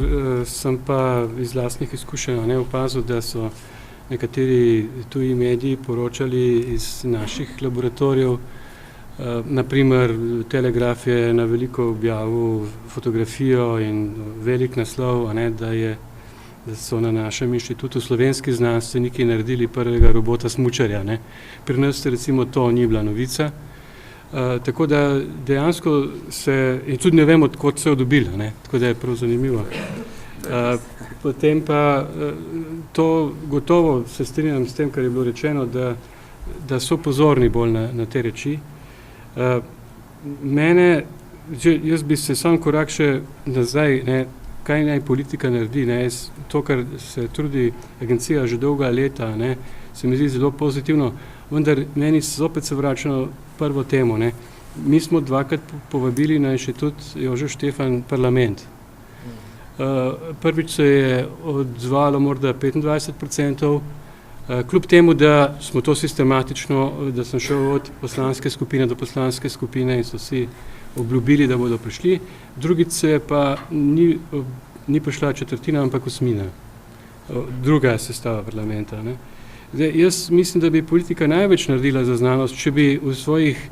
sem pa iz lastnih izkušenj opazil, da so nekateri tuji mediji poročali iz naših laboratorijev. Naprimer, Telegraf je na veliko objavil fotografijo in velik naslov, da so na našem inštitutu slovenski znanstveniki naredili prvega robota smučarja. Ne. Pri nas recimo to ni bila novica. Tako da dejansko in tudi ne vem, odkot se je dobila, tako da je prav zanimivo. Potem pa to gotovo se strinjam s tem, kar je bilo rečeno, da so pozorni bolj na te reči. Jaz bi se sam korak še nazaj, kaj naj politika naredi, to, kar se trudi agencija že dolga leta, se mi zdi zelo pozitivno, vendar meni zopet se vrača prvo temo. Mi smo dvakrat povabili na inštitut Jožef Štefan parlament. Prvič se je odzvalo morda 25%, kljub temu, da smo to sistematično, da sem šel od poslanske skupine do poslanske skupine in so vsi obljubili, da bodo prišli. Drugič se pa ni prišla četrtina, ampak osmina. Druga sestava parlamenta. Zdaj, jaz mislim, da bi politika največ naredila za znanost, če bi v svojih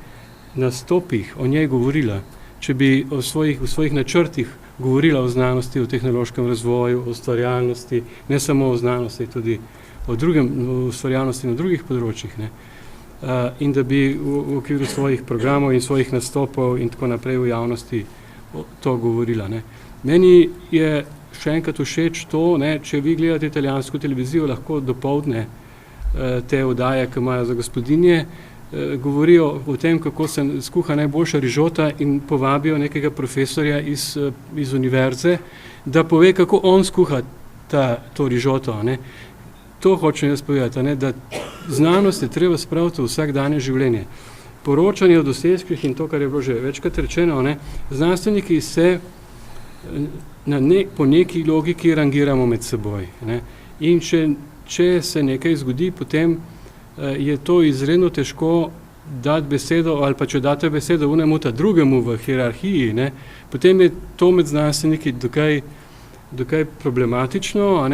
nastopih o njej govorila, če bi v svojih načrtih govorila o znanosti, o tehnološkem razvoju, o ustvarjalnosti, ne samo o znanosti, tudi o ustvarjalnosti na drugih področjih. In da bi v okviru svojih programov in svojih nastopov in tako naprej v javnosti to govorila. Meni je še enkrat všeč to, če vi gledate italijansko televizijo, lahko dopoldne te oddaje, ki imajo za gospodinje, govorijo o tem, kako se skuha najboljša rižota in povabijo nekega profesorja iz univerze, da pove, kako on skuha to rižoto. To hočem jaz povedati, da znanost je treba spraviti v vsakdanje življenje. Poročanje o dosežkih in to, kar je bilo že večkrat rečeno, znanstveniki se po neki logiki rangiramo med seboj. In če se nekaj zgodi, potem je to izredno težko dati besedo, ali pa če date besedo unemu ta drugemu v hierarhiji, potem je to med znanstveniki dokaj problematično,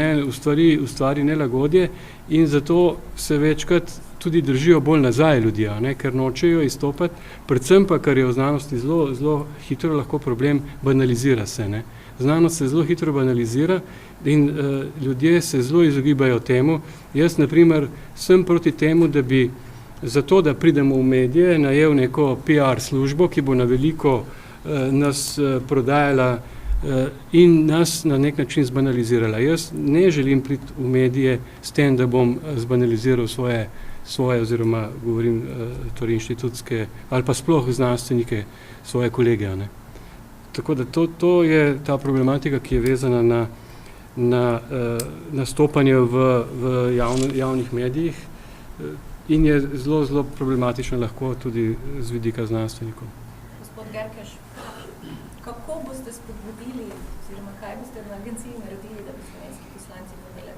ustvari nelagodje in zato se večkrat tudi držijo bolj nazaj ljudje, ker nočejo izstopati, predvsem pa, kar je v znanosti zelo hitro lahko problem, banalizira se. Znanost se zelo hitro banalizira in ljudje se zelo izogibajo temu. Jaz, na primer, sem proti temu, da bi zato, da pridemo v medije, najel neko PR službo, ki bo na veliko nas prodajala in nas na nek način zbanalizirala. Jaz ne želim priti v medije s tem, da bom zbanaliziral svoje oziroma govorim torej inštitutske ali pa sploh znanstvenike, svoje kolege. Tako da to je ta problematika, ki je vezana na nastopanje v javnih medijih. in je zelo, zelo problematično lahko tudi z vidika znanstvenikov. Gospod Gerkeš, kako boste spodbudili, oziroma kaj boste na agenciji naredili, da bi slovenski poslanci imeli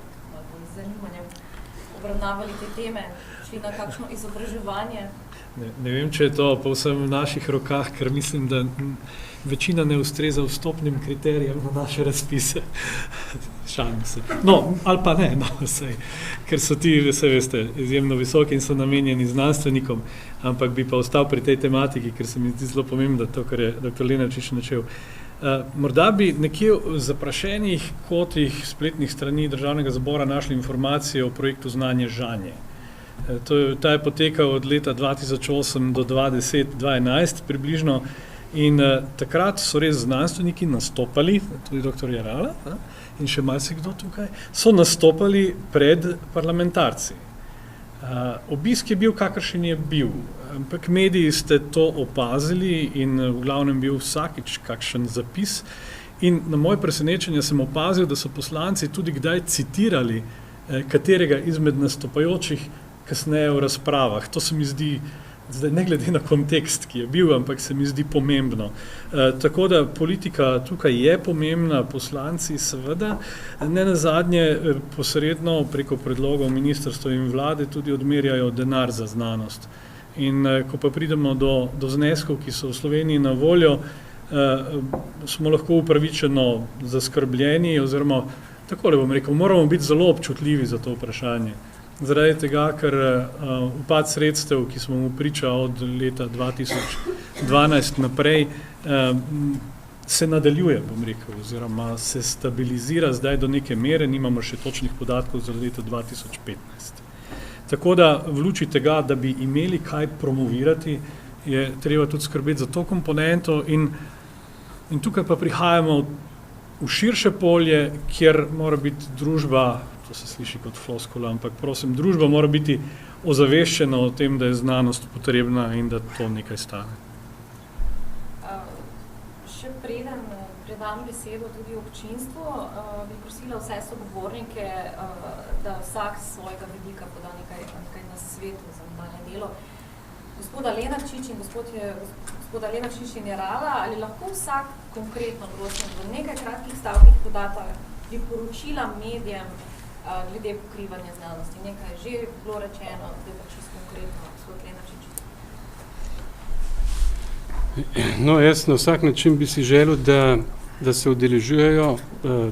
z zanimanjem obravnavali te teme, šli na kakšno izobraževanje? Ne vem, če je to povsem v naših rokah, ker mislim, da večina ne ustreza vstopnim kriterijem na naše razpise. Šalim se. No, ali pa ne, no, sej, ker so ti, vse veste, izjemno visoki in so namenjeni znanstvenikom, ampak bi pa ostal pri tej tematiki, ker se mi zdi zelo pomembno, to, kar je dr. Lenarčič načel. Morda bi nekje v zaprašenih kotih spletnih strani Državnega zbora našli informacije o projektu Znanje žanje. Ta je potekal od leta 2008 do 2010-2011 približno in takrat so res znanstveniki nastopali, tudi dr. Jerala in še marsikdo tukaj, so nastopali pred parlamentarci. Obisk je bil, kakršen je bil, ampak mediji ste to opazili in v glavnem bil vsakič kakšen zapis in na moje presenečenje sem opazil, da so poslanci tudi kdaj citirali katerega izmed nastopajočih kasneje v razpravah. To se mi zdi, zdaj ne glede na kontekst, ki je bil, ampak se mi zdi pomembno. Tako da politika tukaj je pomembna, poslanci seveda, ne nazadnje posredno preko predlogov ministrstva in vlade tudi odmerjajo denar za znanost. In ko pa pridemo do zneskov, ki so v Sloveniji na voljo, smo lahko upravičeno zaskrbljeni oziroma, takole bom rekel, moramo biti zelo občutljivi za to vprašanje. Zaradi tega, ker upad sredstev, ki smo mu priča od leta 2012 naprej, se nadaljuje, bom rekel, oziroma se stabilizira zdaj do neke mere, nimamo še točnih podatkov za leto 2015. Tako da v luči tega, da bi imeli kaj promovirati, je treba tudi skrbeti za to komponento in tukaj pa prihajamo v širše polje, kjer mora biti družba, to se sliši kot floskula, ampak prosim, družba mora biti ozaveščena o tem, da je znanost potrebna in da to nekaj stane. Še preden predam besedo tudi občinstvu, bi prosila vse sogovornike, da vsak z svojega vidika poda nekaj nasvetov za nadaljnje delo. Gospoda Lenarčič in Jerala, ali lahko vsak konkretno, prosim, v nekaj kratkih stavkih podata priporočila medijem glede pokrivanja znanosti. Nekaj je že bilo rečeno, da je pa čisto konkretno, gospod Lenarčič. No, jaz na vsak način bi si želel, da se udeležujejo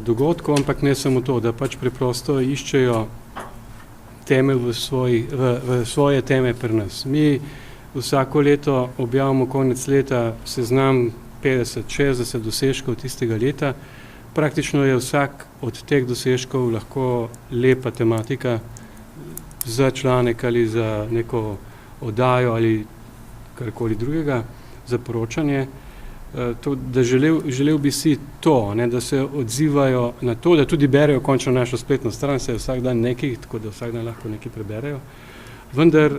dogodkov, ampak ne samo to, da pač preprosto iščejo teme v svoje teme pri nas. Mi vsako leto objavimo konec leta seznam 50-60 dosežkov tistega leta. Praktično je vsak od teh dosežkov lahko lepa tematika za članek ali za neko oddajo ali karkoli drugega, za poročanje. Želel bi si to, ne, da se odzivajo na to, da tudi berejo končno našo spletno stran, se vsak dan nekaj, tako da vsak dan lahko nekaj preberejo. Vendar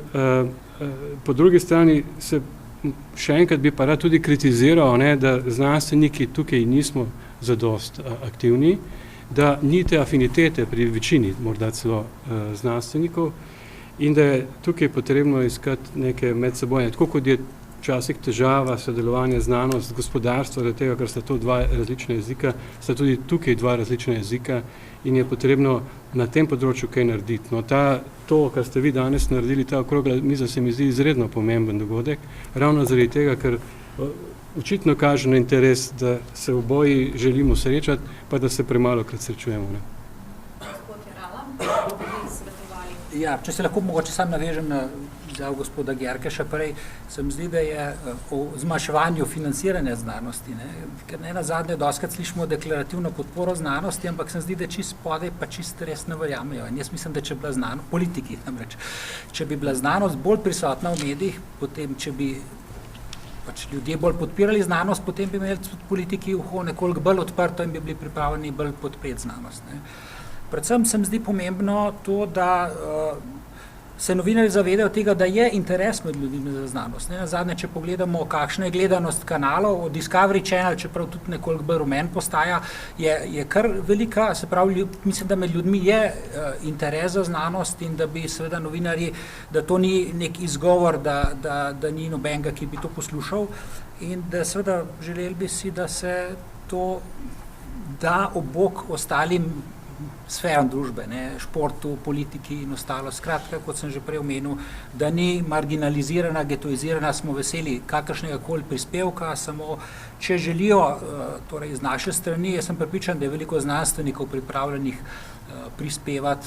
po drugi strani se še enkrat bi pa rad tudi kritiziral, ne, da znanstveniki tukaj nismo zadost aktivni, da ni te afinitete pri večini, morda celo znanstvenikov, in da je tukaj potrebno iskati neke medsebojne, tako kot je včasih težava sodelovanja znanost, gospodarstvo, zaradi tega, ker sta to dva različna jezika, sta tudi tukaj dva različna jezika in je potrebno na tem področju kaj narediti. No, to, kar ste vi danes naredili, ta okrogla miza se mi zdi izredno pomemben dogodek, ravno zaradi tega, ker očitno kaže na interes, da se oboji želimo srečati, pa da se premalokrat srečujemo. Ne? Gospod Jerala, bi svetovali? Ja, če se lahko mogoče sam navežem na del gospoda Gerkeša prej, se mi zdi, da je o zmanjševanju financiranja znanosti, ne? Ker ne nazadnje dostikrat slišimo deklarativno podporo znanosti, ampak se mi zdi, da čist spodaj pa čist res ne verjamejo. In jaz mislim, da če bi bila znanost, politiki namreč, če bi bila znanost bolj prisotna v medijih, potem če bi pač ljudje bolj podpirali znanost, potem bi imeli tudi politiki uho nekoliko bolj odprto in bi bili pripravljeni bolj podpreti znanost. Ne. Predvsem se mi zdi pomembno to, da se novinarji zavedajo tega, da je interes med ljudmi za znanost. Nazadnje, če pogledamo, kakšna je gledanost kanalov, od Discovery Channel, čeprav tudi nekoliko bolj rumen postaja, je kar velika, se pravi, mislim, da med ljudmi je interes za znanost in da bi seveda novinarji, da to ni nek izgovor, da ni nobenega, ki bi to poslušal in da seveda želeli bi si, da se to da ob bok ostalim sferam družbe, športu, politiki in ostalo. Skratka, kot sem že prej omenil, da ni marginalizirana, getoizirana, smo veseli kakršnega koli prispevka, samo če želijo, torej z naše strani, jaz sem prepričan, da je veliko znanstvenikov pripravljenih prispevati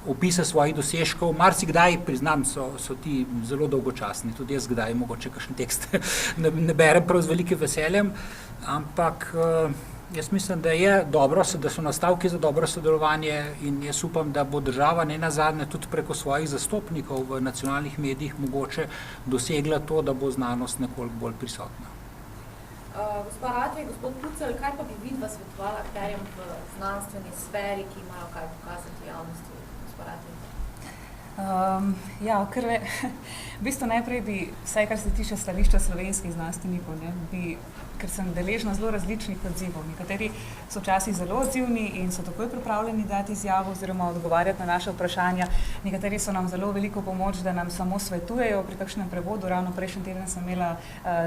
opise svojih dosežkov. Marsikdaj, priznam, so ti zelo dolgočasni, tudi jaz kdaj mogoče kakšen tekst ne berem prav z velikim veseljem, ampak jaz mislim, da je dobro, da so nastavki za dobro sodelovanje in jaz upam, da bo država nenazadnje tudi preko svojih zastopnikov v nacionalnih medijih mogoče dosegla to, da bo znanost nekoliko bolj prisotna. Gospa Ratej, gospod Pucelj, kaj pa bi vidva svetovala akterjem v znanstveni sferi, ki imajo kaj pokazati javnosti? Gospa Ratej. V bistvu najprej bi, vsaj kar se tiče stališča slovenskih znanstvenikov, ker sem deležna zelo različnih odzivov. Nekateri so včasih zelo odzivni in so takoj pripravljeni dati izjavo oziroma odgovarjati na naše vprašanja. Nekateri so nam zelo veliko pomoč, da nam samo svetujejo pri kakšnem prevodu. Ravno prejšnji teden sem imela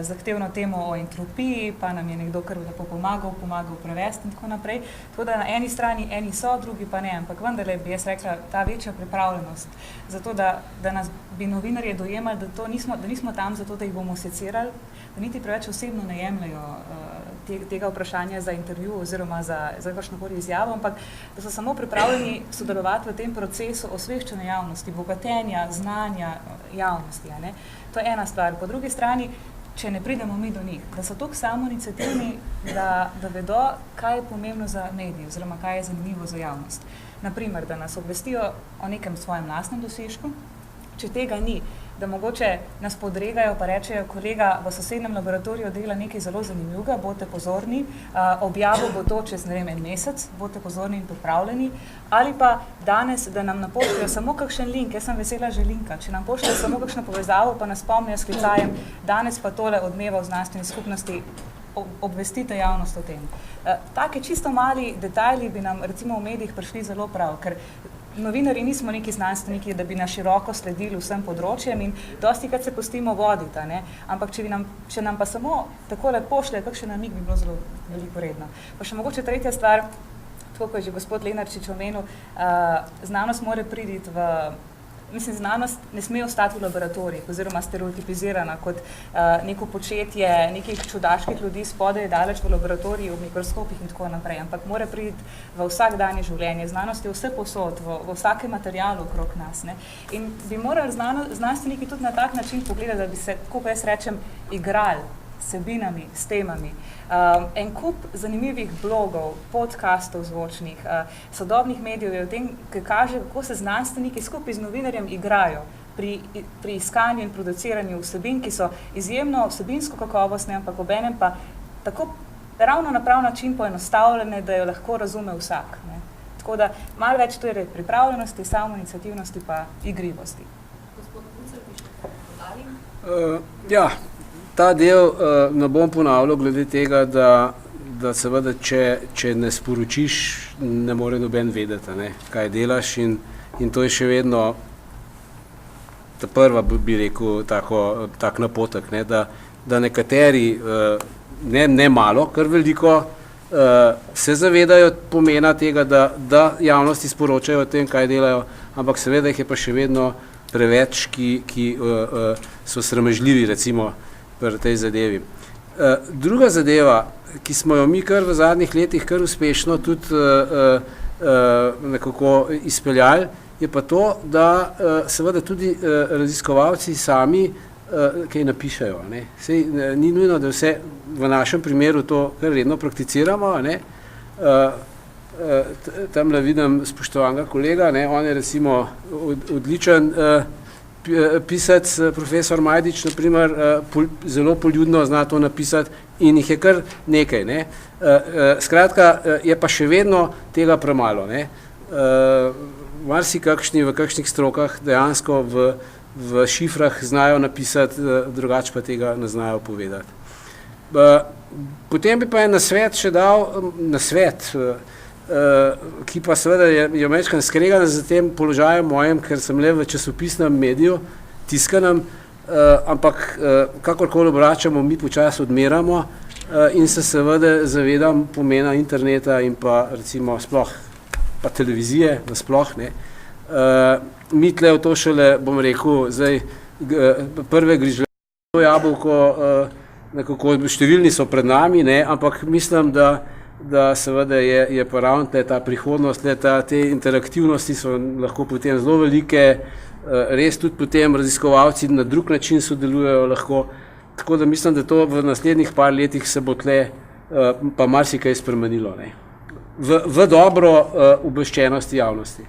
zahtevno temo o entropiji, pa nam je nekdo kar lepo pomagal prevesti in tako naprej. Tako da na eni strani eni so, drugi pa ne, ampak vendarle bi jaz rekla, ta večja pripravljenost, zato da nas bi novinarje dojemali, da nismo tam zato, da jih bomo secirali, da niti preveč osebno ne jemljajo tega vprašanja za intervju oziroma za kakšnokoli izjavo, ampak da so samo pripravljeni sodelovati v tem procesu osveščanja javnosti, bogatenja, znanja javnosti. To je ena stvar. Po drugi strani, če ne pridemo mi do njih, da so toliko samoiniciativni, da vedo, kaj je pomembno za medije oziroma kaj je zanimivo za javnost. Naprimer, da nas obvestijo o nekem svojem lastnem dosežku, če tega ni, da mogoče nas podregajo pa rečejo, kolega v sosednjem laboratoriju dela nekaj zelo zanimivega, bodite pozorni, objavil bo to čez, en mesec, bodite pozorni in pripravljeni, ali pa danes, da nam napošljajo samo kakšen link, jaz sem vesela že linka, če nam pošljajo samo kakšno povezavo, pa nas spomnijo s klicajem, danes pa tole odmeva v znanstveni skupnosti, obvestite javnost o tem. Take čisto mali detajli bi nam recimo v medijih prišli zelo prav, ker novinarji nismo neki znanstveniki, da bi na široko sledili vsem področjem in dostikrat se pustimo voditi, ampak če nam pa samo takole pošlje, kakšen namig bi bilo zelo veliko redno. Pa še mogoče tretja stvar, tako kot je že gospod Lenarčič omenil, znanost mora priti znanost ne sme ostati v laboratorijih oziroma stereotipizirana kot neko početje nekih čudaških ljudi spodaj daleč v laboratoriju, v mikroskopih in tako naprej, ampak mora priti v vsakdanje življenje. Znanost je vse posod, v vsakem materialu okrog nas. In bi morali znanstveniki tudi na tak način pogledati, da bi se, tako jaz rečem, igrali sebinami, s temami. En kup zanimivih blogov, podcastov zvočnih, sodobnih medijev je v tem, ki kaže, kako se znanstveniki skupaj z novinarjem igrajo pri iskanju in produciranju vsebin, ki so izjemno vsebinsko kakovostne, ampak obenem pa tako ravno na prav način poenostavljene, da jo lahko razume vsak. Tako da malo več torej pripravljenosti, samoiniciativnosti pa igrivosti. Gospod Pucelj, bi še kaj podali? Ta del ne bom ponavljal glede tega, da seveda, če ne sporočiš, ne more noben vedeti, kaj delaš in to je še vedno ta prva, bi rekel, tak napotek, da nekateri, ne malo, kar veliko, se zavedajo pomena tega, da javnosti sporočajo o tem, kaj delajo, ampak seveda jih je pa še vedno preveč, ki so sramežljivi, recimo, pri tej zadevi. Druga zadeva, ki smo jo mi kar v zadnjih letih kar uspešno tudi nekako izpeljali, je pa to, da seveda tudi raziskovalci sami kaj napišejo. Sej ni nujno, da vse v našem primeru to kar redno prakticiramo. Tamle vidim spoštovanega kolega, on je recimo odličen pisac, profesor Majdič, naprimer, zelo poljudno zna to napisati in jih je kar nekaj. Skratka, je pa še vedno tega premalo. marsikakšni v kakšnih strokah dejansko v šifrah znajo napisati, drugače pa tega ne znajo povedati. Potem bi pa en nasvet še dal, ki pa seveda je večkrat skregan za tem položajem mojem, ker sem le v časopisnem mediju, tiskanem, ampak kakorkoli obračamo, mi počasi odmeramo in se seveda zavedam pomena interneta in pa recimo sploh pa televizije nasploh, ne. Mi tle v to šele, bom rekel, zdaj prve grižljajo jabolko, nekako številni so pred nami, ne, ampak mislim, da seveda je pa ravno ta prihodnost, te interaktivnosti so lahko potem zelo velike, res tudi potem raziskovalci na drug način sodelujejo lahko, tako da mislim, da to v naslednjih par letih se bo tle pa marsikaj spremenilo, ne. V dobro obveščenosti javnosti.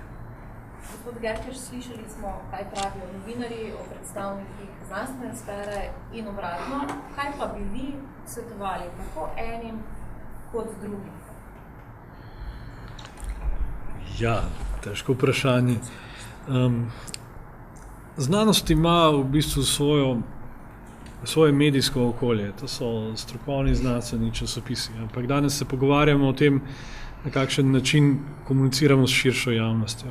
Gospod Gerkeš, slišali smo, kaj pravijo novinarji o predstavnikih znanstvene sfere in obratno. Kaj pa bi vi svetovali tako enim kot drugim? Ja, težko vprašanje. Znanost ima v bistvu svoje medijsko okolje, to so strokovni znanstveni časopisi, ampak danes se pogovarjamo o tem, na kakšen način komuniciramo s širšo javnostjo.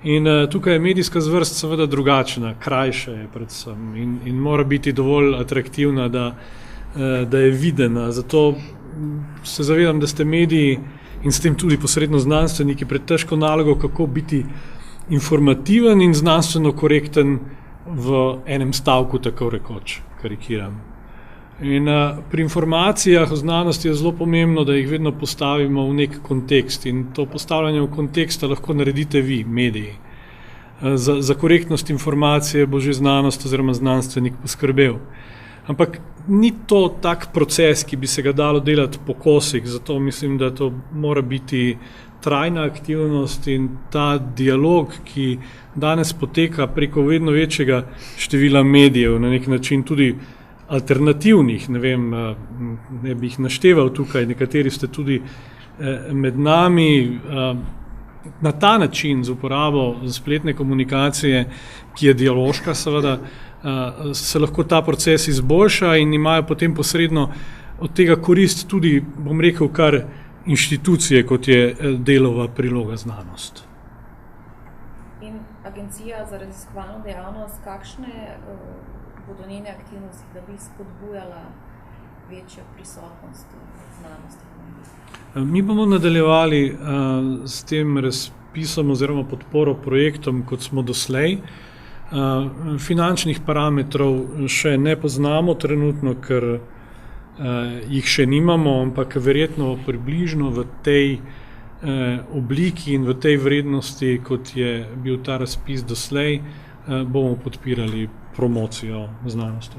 In tukaj je medijska zvrst seveda drugačna, krajša je predvsem in mora biti dovolj atraktivna, da je videna. Zato se zavedam, da ste mediji in s tem tudi posredno znanstveniki pred težko nalogo, kako biti informativen in znanstveno korekten v enem stavku, tako rekoč, karikiram. In pri informacijah o znanosti je zelo pomembno, da jih vedno postavimo v nek kontekst in to postavljanje v konteksta lahko naredite vi, mediji. Za korektnost informacije bo že znanost oziroma znanstvenik poskrbel. Ampak ni to tak proces, ki bi se ga dalo delati po kosih, zato mislim, da to mora biti trajna aktivnost in ta dialog, ki danes poteka preko vedno večjega števila medijev, na nek način tudi alternativnih, ne vem, ne bi jih našteval tukaj, nekateri ste tudi med nami, na ta način z uporabo spletne komunikacije, ki je dialoška seveda, se lahko ta proces izboljša in imajo potem posredno od tega korist tudi, bom rekel, kar inštitucije, kot je Delova priloga Znanost. In Agencija za raziskovalno dejavnost, kakšne bodo njene aktivnosti, da bi spodbujala večjo prisotnost znanosti? Mi bomo nadaljevali s tem razpisom oziroma podporo projektom, kot smo doslej. Finančnih parametrov še ne poznamo trenutno, ker jih še nimamo, ampak verjetno približno v tej obliki in v tej vrednosti, kot je bil ta razpis doslej, bomo podpirali promocijo znanosti.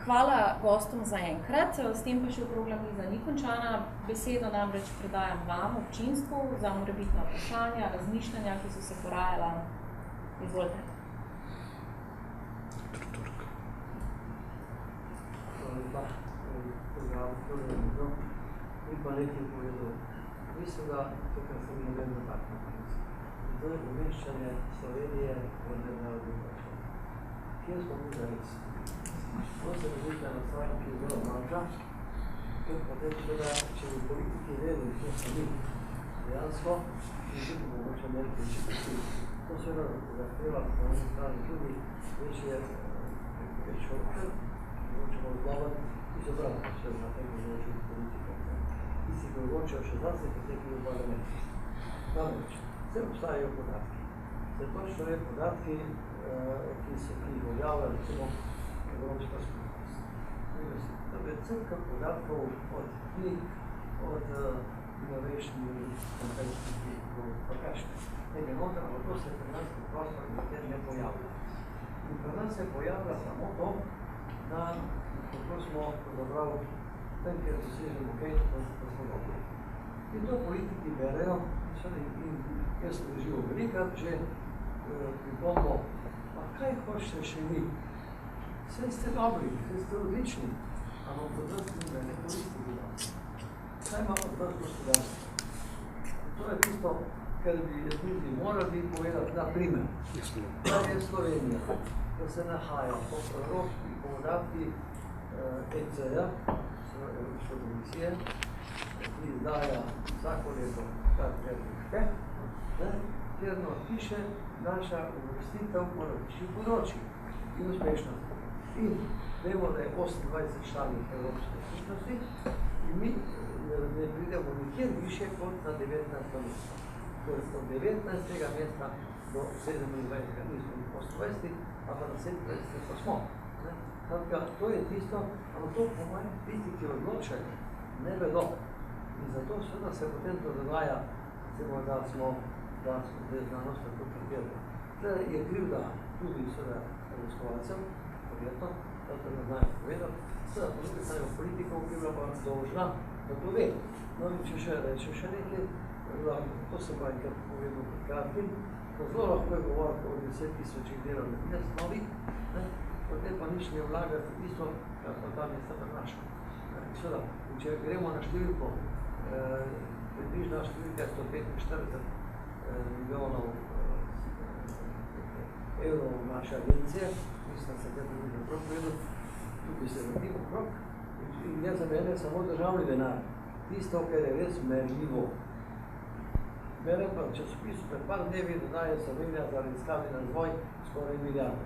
Hvala gostom za enkrat, s tem pa še okrogla miza ni končana. Besedo namreč predajam vam, občinstvu, za morebitna vprašanja, razmišljanja, ki so se porajala. Izvolite. In pa nekaj povedal. Mislim, da tukaj sem imel na tak način. To je umeščanje Slovenije v mednarodni prostor. Kje smo mi zares? To se različa na stvari, ki je zelo manjša, ker potem seveda, če bi politiki vedeli, kje so mi dejansko, in tudi mogoče imeli večji postil. To seveda zahteva po eni strani tudi večjo okvir, mogoče bo zlovati izobrazno se na tem področju politikov. Tisti, ki odločajo še zase, ki v parlamentu. Namreč, vse obstajajo podatki. Zdaj točno je podatki, ki jih objavlja, recimo, Evropska skupnost. Da je celka podatkov od knjig, od Innovation University, pa kakšne. Nekaj noter, ampak to se pri nas prostor nikjer ne pojavlja. In pri nas se pojavlja samo to, da kako smo zabrali tem, kjer dosežemo kaj, da smo dobri. In to politiki berejo, in jaz sem doživel velikrat že pripombo, pa kaj hočete še vi? Vse ste dobri, vse ste odlični, ampak od nas ne koristi bila. Kaj ima od nas gospodarstvo? To je tisto, ker bi tudi morali povedati, na primer, da je Slovenija, da se nahaja po evropskih podatkih ECA, Evropske komisije, ki izdaja vsako leto ta predlog, kjer piše naša uvrstitev po različnih področjih in uspešnost. In vemo, da je 28 članic Evropske skupnosti in mi ne pridemo nikjer više kot na 19. mesta. Torej od 19. mesta do 27. nismo 28, a pa na 27. pa smo. Tako, to je tisto, ampak to po mojem tisti, ki odločajo, ne vedo. In zato seveda se potem to dogaja, da smo znanost tako predelali. Zdaj je krivda tudi seveda raziskovalcem, verjetno, da to ne znajo povedati, seveda po druge strani politikov, ki je bila pa dolžna, da to ve. No in če še reče še nekaj, to se pa enkrat povedal pred kratkim, da zelo lahko je govoriti o 10.000 delovnih mest novih, potem pa nič ne vlagati isto, kar pa ta mesta prenaša. Seveda, če gremo na številko, približna številka 145 milijonov evrov naše agencije, mislim, da se te približno prav povedal, tukaj se vrtimo krok in je za mene samo državni denar. Tisto, kar je res merljivo. Berem pa v časopisu pred par dnevi, da daje Slovenija za raziskave in razvoj skoraj milijardo.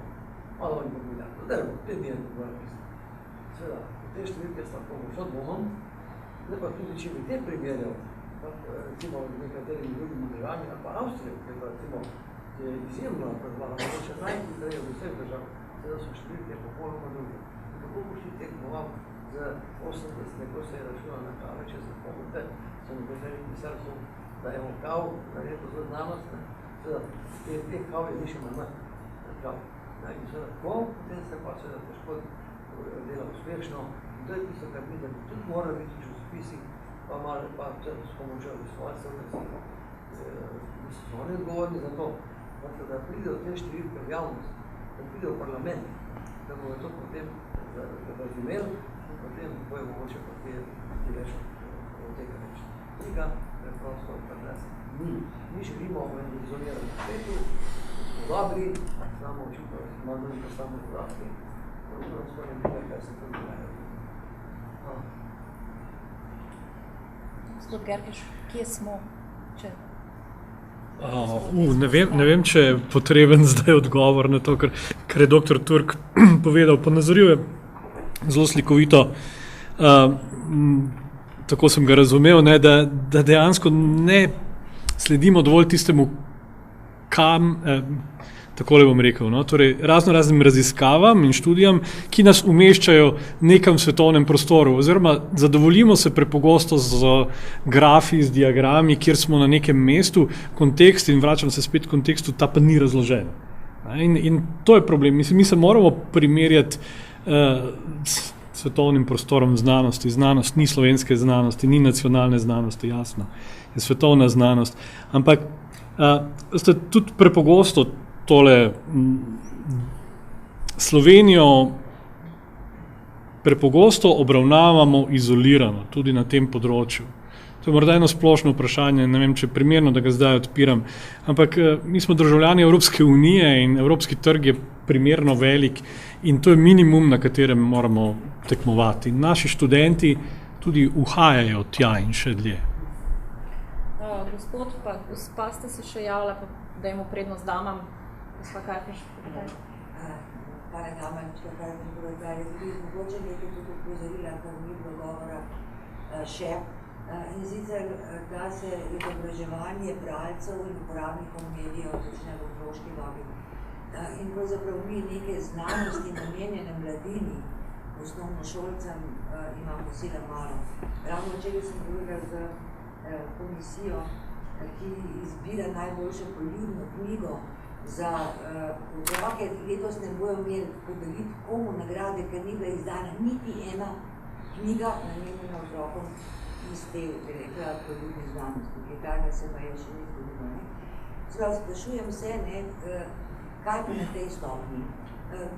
Malo in po milijardo. Zdaj, te dni je pisati. Seveda, te številke sta pomočo dvomom, zdaj pa tudi, če bi te primerjal, recimo nekaterimi drugimi državami, ali pa Avstrijo, ki je izjemno predvala, mogoče najhitreje v vseh držav, seveda so številke popolnoma druge. Kako boš ti tekmoval z 80, ko se je računal na kave, če se pomete, so nekaterih pisarstv, da je kav naredil za znanost, seveda, te kav je više manj kav. In seveda, ko potem se pa seveda težko dela uspešno, in to je tisto, kar vidim, tudi mora biti v časopisih, pa malo pa s pomočjo raziskovalcev, da so oni odgovorni za to, da pridejo te številke v javnost, da pridejo v parlament, da bojo to potem razumeli, in potem bojo mogoče pa ti več od tega reči. Tega preprosto kar nas ni. Mi želimo v izoliranem svetu, smo dobri, znamo očitno, malo in pa samo podatki, pravno skoraj nekaj, kaj se to dogaja. Gospod Gerkeš, kje smo, če... Ne vem, če je potreben zdaj odgovor na to, kar je dr. Turk povedal. Ponazoril je zelo slikovito, tako sem ga razumel, da dejansko ne sledimo dovolj tistemu, kam, takole bom rekel, torej raznim raziskavam in študijam, ki nas umeščajo nekam v svetovnem prostoru, oziroma zadovoljimo se prepogosto z grafi, z diagrami, kjer smo na nekem mestu, kontekst, in vračam se spet k kontekstu, ta pa ni razložen. In to je problem. Mi se moramo primerjati s svetovnim prostorom znanosti. Znanost ni slovenske znanosti, ni nacionalne znanosti, jasno, je svetovna znanost. Ampak tudi prepogosto tole Slovenijo prepogosto obravnavamo izolirano, tudi na tem področju. To je morda eno splošno vprašanje, ne vem, če je primerno, da ga zdaj odpiram, ampak mi smo državljani Evropske unije in evropski trg je primerno velik in to je minimum, na katerem moramo tekmovati. Naši študenti tudi uhajajo tja in še dlje. Gospod, pa gospa ste se še javila, pa dajmo prednost damam. Gospa Karpiš, Hvala dama, kar je povedali. Mogoče nekaj tudi upozorila, kar ni bilo govora še. In sicer, da se izobraževanje bralcev in uporabnikov medijev začne v otroški dobi. In pravzaprav mi neke znanosti namenjene mladini, osnovnošolcem, imamo sila malo. Ravno včeraj sem govorila z komisijo, ki izbira najboljšo poljubno knjigo za otroke. Letos ne bojo imeli podeliti komu nagrade, ker ni bila izdana niti ena knjiga namenjena otrokom iz te, bi rekla, poljubne znanosti, ki tega se pa je še ni zgodilo. Sprašujem se, kaj pa na tej stopni.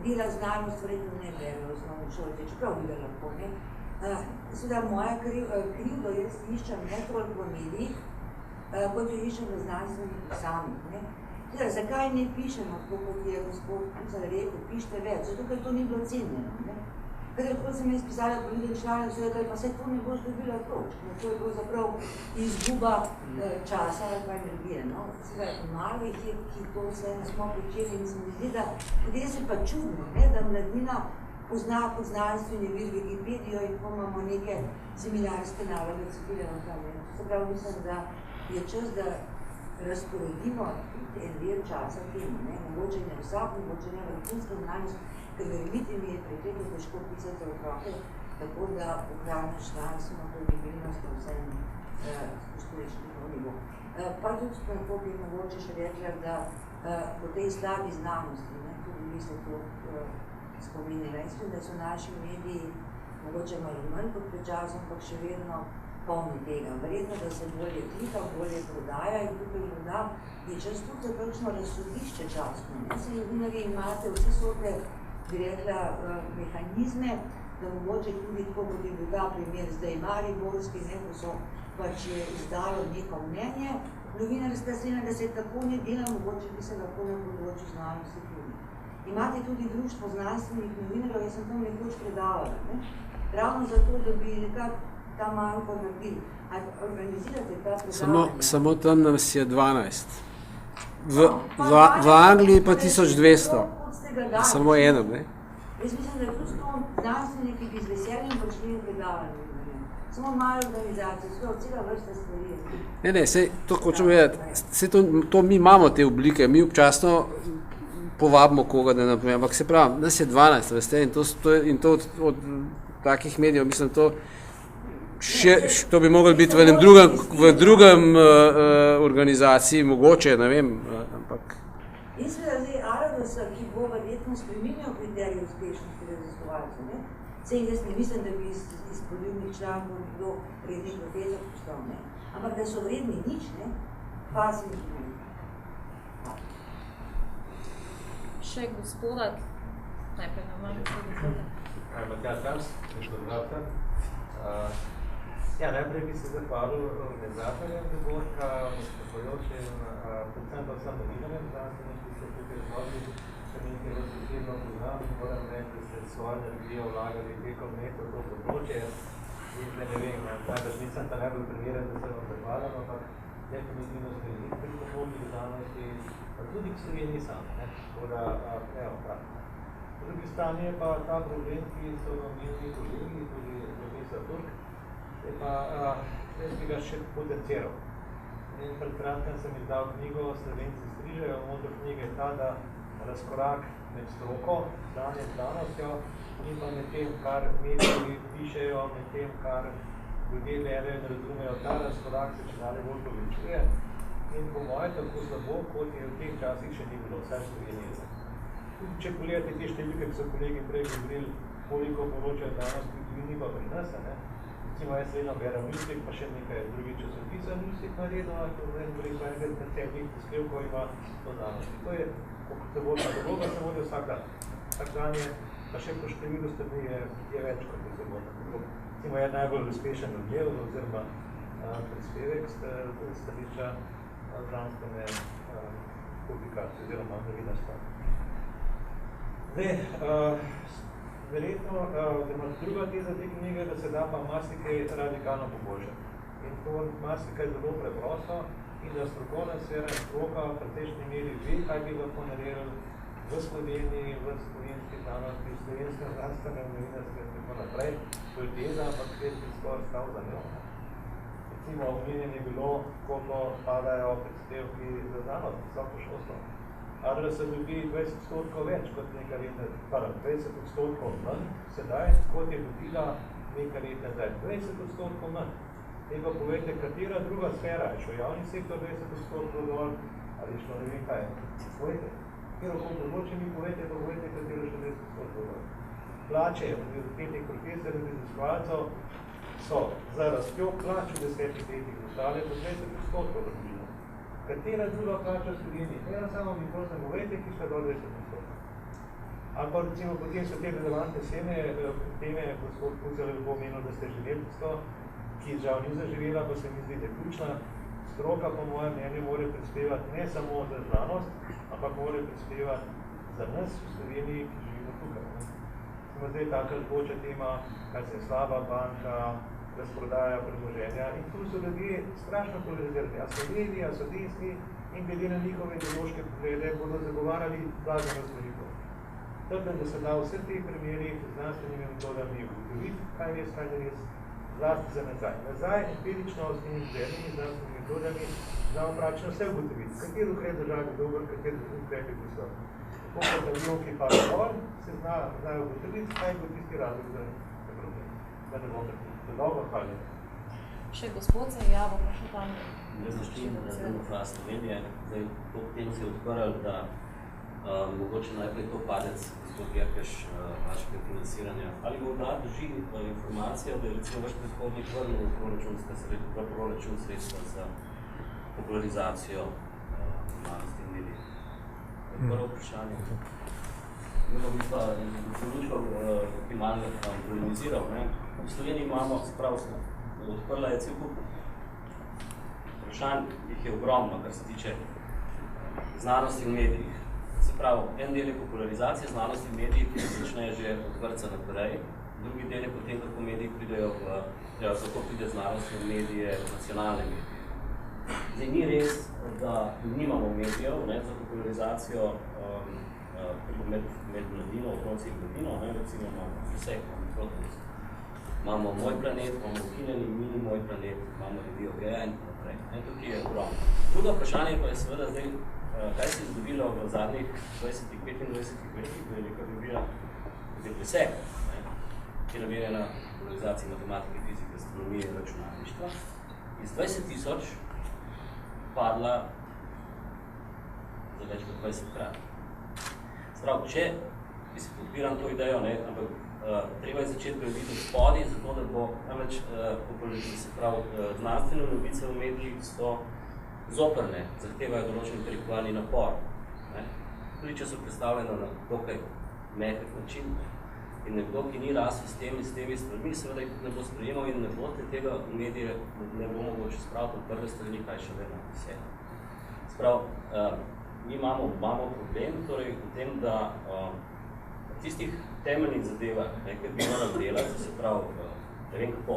Dela znanost verjetno ne berejo osnovne šolce, čeprav bi ga lahko. Seveda moja krivdo jaz iščem ne toliko v medijih, kot jo iščemo znanstveniki sami. Ne? Zakaj ne pišemo, kot je gospod Kucar rekel, pišite več, zato ker to ni bilo cenjeno. Ne? Kadarkoli sem jaz pisala politični članek, so rekli, pa se to ne boš dobila točk. To je pravzaprav izguba časa ali pa energije. No? Malo jih je, ki to vse ne smo počeli in se mi zdi, da potem se pa čudno, ne? Da mladina pozna kot znanstveni vir Wikipedijo in ko imamo neke seminarske naloge, citiramo tam. Se pravi, mislim, da je čas, da razporedimo en del časa temu. Mogoče ne vsak, mogoče ne vrhunska znanost, ker verjemite mi je prekletno težko pisati otroke, tako da ohranimo članstvo, kredibilnost in vsem uspešnih nivo. Pa tudi tako bi mogoče še rekla, da po tej slabi znanosti, tudi vi ste to spomenili, da so naši mediji mogoče malo manj kot pred časom, ampak še vedno polni tega. Verjetno, da se bolje klika, bolje prodaja in tukaj morda je čas tudi za kakšno razsodišče časno. Se novinarji imate vse sorte, bi rekla, mehanizme, da mogoče tudi tako, kot je bil ta primer zdaj mariborski, ko so pač izdalo neko mnenje, novinarska scena, da se tako ne dela, mogoče bi se lahko na področju znanosti tudi. Imate tudi društvo znanstvenih novinarjev, jaz sem tam nekoč predavala, ne? Ravno zato, da bi nekako ta manjko naredili. Ali organizirate ta predavanja? Samo tam nas je 12. V Angliji pa 1200. Samo enem, ne? Jaz mislim, da tudi to znanstveniki bi z veseljem prišli in predavali. Samo malo organizacije, cela vrsta stvari. Ne, sej to hočem vedeti. Sej to mi imamo te oblike, mi občasno povabimo koga, da napovedamo, ampak se pravi, nas je 12, veste, in to od takih medijev, mislim, to bi moglo biti v drugem organizaciji, mogoče, ne vem, ampak... In seveda zdaj Aradosa, ki bo verjetno spremenil kriterij uspešnosti raziskovalcev, ne? Sej jaz ne mislim, da bi iz poljubnih člankov nekdo redni profesor postal, ne? Ampak da so vredni nič, ne? Pa si jih ne. Še gospoda, najprej na manj gospoda. Matjaž Rams, Miškodvrata. Najprej bi se zahvalil organizatorjem dogodka, nastopajočim, predvsem pa vsem novinarjem znanstvenim, ki ste tukaj zgodili, ker nekaj vas osebno poznam, moram reči, da ste svojo energijo vlagali tekom leta v to področje. In ne vem, najbrž nisem ta najbolj primeren, da se vam zahvalim, ampak definitivno ste njih pripomogli znanosti, pa tudi k Sloveniji sam. Tako da, evo, tako. Po drugi strani je pa ta problem, ki so vam imeli kolegi, tudi profesor Turk, je pa, jaz bi ga še potenciral. In pred kratkem sem izdal knjigo Slovenci strižejo, motor knjige je ta, da razkorak med stroko, znanjem znanostjo in pa med tem, kar mediji pišejo, med tem, kar ljudje berejo in razumejo, ta razkorak se če dalje bolj povečuje. In po moje tako slabo, kot je v teh časih še ni bilo, vsaj Slovenije. Tudi če pogledate te številke, ki so kolegi prej govorili, koliko poročajo znanosti, tudi ni pa pri nas, ne? Recimo, jaz vedno berem Newsweek, pa še nekaj drugih časopisa Newsweek naredno, verjetno enega desetih prispevkov ima o znanosti. To je, koliko se vodi, dogodka se vodi vsak dan. Vsak dan je, pa še po številu strani je več, kot je se vodi. Recimo, je najbolj uspešen odmev, oziroma prispevek stališča znanstvene publikacije, oziroma novinarstva. Zdaj, verjetno, druga teza te knjige, da se da pa marsikaj radikalno poboljšati. In to marsikaj zelo preprosto in da strokovna sfera in stroka v precejšnji meri ve, kaj bi lahko naredili v Sloveniji, v slovenski znanosti, v slovenskem znanstvenem novinarstvu in tako naprej. To je teza, ampak jaz bi skoraj stal za njo. Recimo, omenjeno je bilo, koliko padajo prispevki za znanost, visoko šolstvo. Adresa dobi 20% več kot neka letna, 20% manj sedaj, kot je dobila neka letna zdaj, 20% manj. Zdaj pa povejte, katera druga sfera, je šlo javni sektor 20% dol, ali je šlo ne vem kaj. Povejte, katero področje mi povejte, pa povejte, katero še 20% dol. Plače univerzitetnih profesorjev in raziskovalcev so za rastjo plač v 10 letih ostale po 20% približno. Katera druga plača v Sloveniji? Ne samo mi prosim povejte, ki so dol 20%. Ali pa recimo potem so te relevantne teme, gospod Kucar je lepo omenil, da ste želeli tisto, ki žal ni zaživela, pa se mi zdi, da je ključna, stroka, po mojem mnenju, mora prispevati ne samo za znanost, ampak mora prispevati za nas v Sloveniji, ki živimo tukaj. Smo zdaj taka zgoča tema, kaj se je slaba banka, razprodaja premoženja in tu so ljudje strašno polarizirani. A so levi, a so desni in glede na njihove ideološke poglede bodo zagovarjali blago razložitev. Trdim, da se da vse te primerih znanstvenimi metodami ugotoviti, kaj je res, kaj je res, zlasti za nazaj. Nazaj empirično s temi zglednimi znanstvenimi metodami znamo praktično vse ugotoviti. Kateri ukrep državi je dober, kateri ukrep je prisotni. Kako da v ki pa on se znajo ugotoviti, kaj bo tisti razlog za problem. Da ne bom dolgo hvalil. Še gospod se je javil, pa še tam. Jaz zaštim na Slovenije. Zdaj, toliko tem se je odprl, da mogoče najprej to padec, gospod Gerkeš, vašega financiranja. Ali morda drži informacija, da je recimo vaš predhodnik vrnil v proračun sredstva za popularizacijo znanosti in medij? Prvo vprašanje. Drugo bi pa Lučko, ki malo polemiziral. V Sloveniji imamo, spravo odprla je cel kup vprašanj, jih je ogromno, kar se tiče znanosti in medijih. Se pravi, en del je popularizacija znanosti in medijih, ki se začne že od vrtca naprej, drugi del je potem, kako mediji pridejo kako pride znanost in medije, nacionalne medije. Zdaj, ni res, da nimamo medijev za popularizacijo med mladino, otroci in mladino, recimo imamo vse, imamo Moj planet, imamo ukinjeni Mini Moj planet, imamo revijo Geja in naprej. Tukaj je ogromno. Drugo vprašanje pa je seveda zdaj, kaj se je zgodilo v zadnjih 20-25 letih, ko je neka revija Presek, ki je namenjena popularizaciji matematike, fizike, astronomije in računalništva, iz 20.000 padla za več kot 20 krat. Sprav, če podpiram to idejo, ampak treba je začeti graditi od spodaj, zato da bo namreč znanstvene novice v medijih so zoprne, zahtevajo določen intelektualni napor. Tudi če so predstavljeno na dokaj mehek način in nekdo, ki ni rasel s temi stvarmi, seveda jih ne bo sprejemal in ne bote tega medije, ne bo mogoče spraviti od prve strani, kaj še vedno vse. Sprav, mi imamo problem torej v tem, da tistih temeljnih zadevah, ker bi morali delati, se pravi, ne vem kako,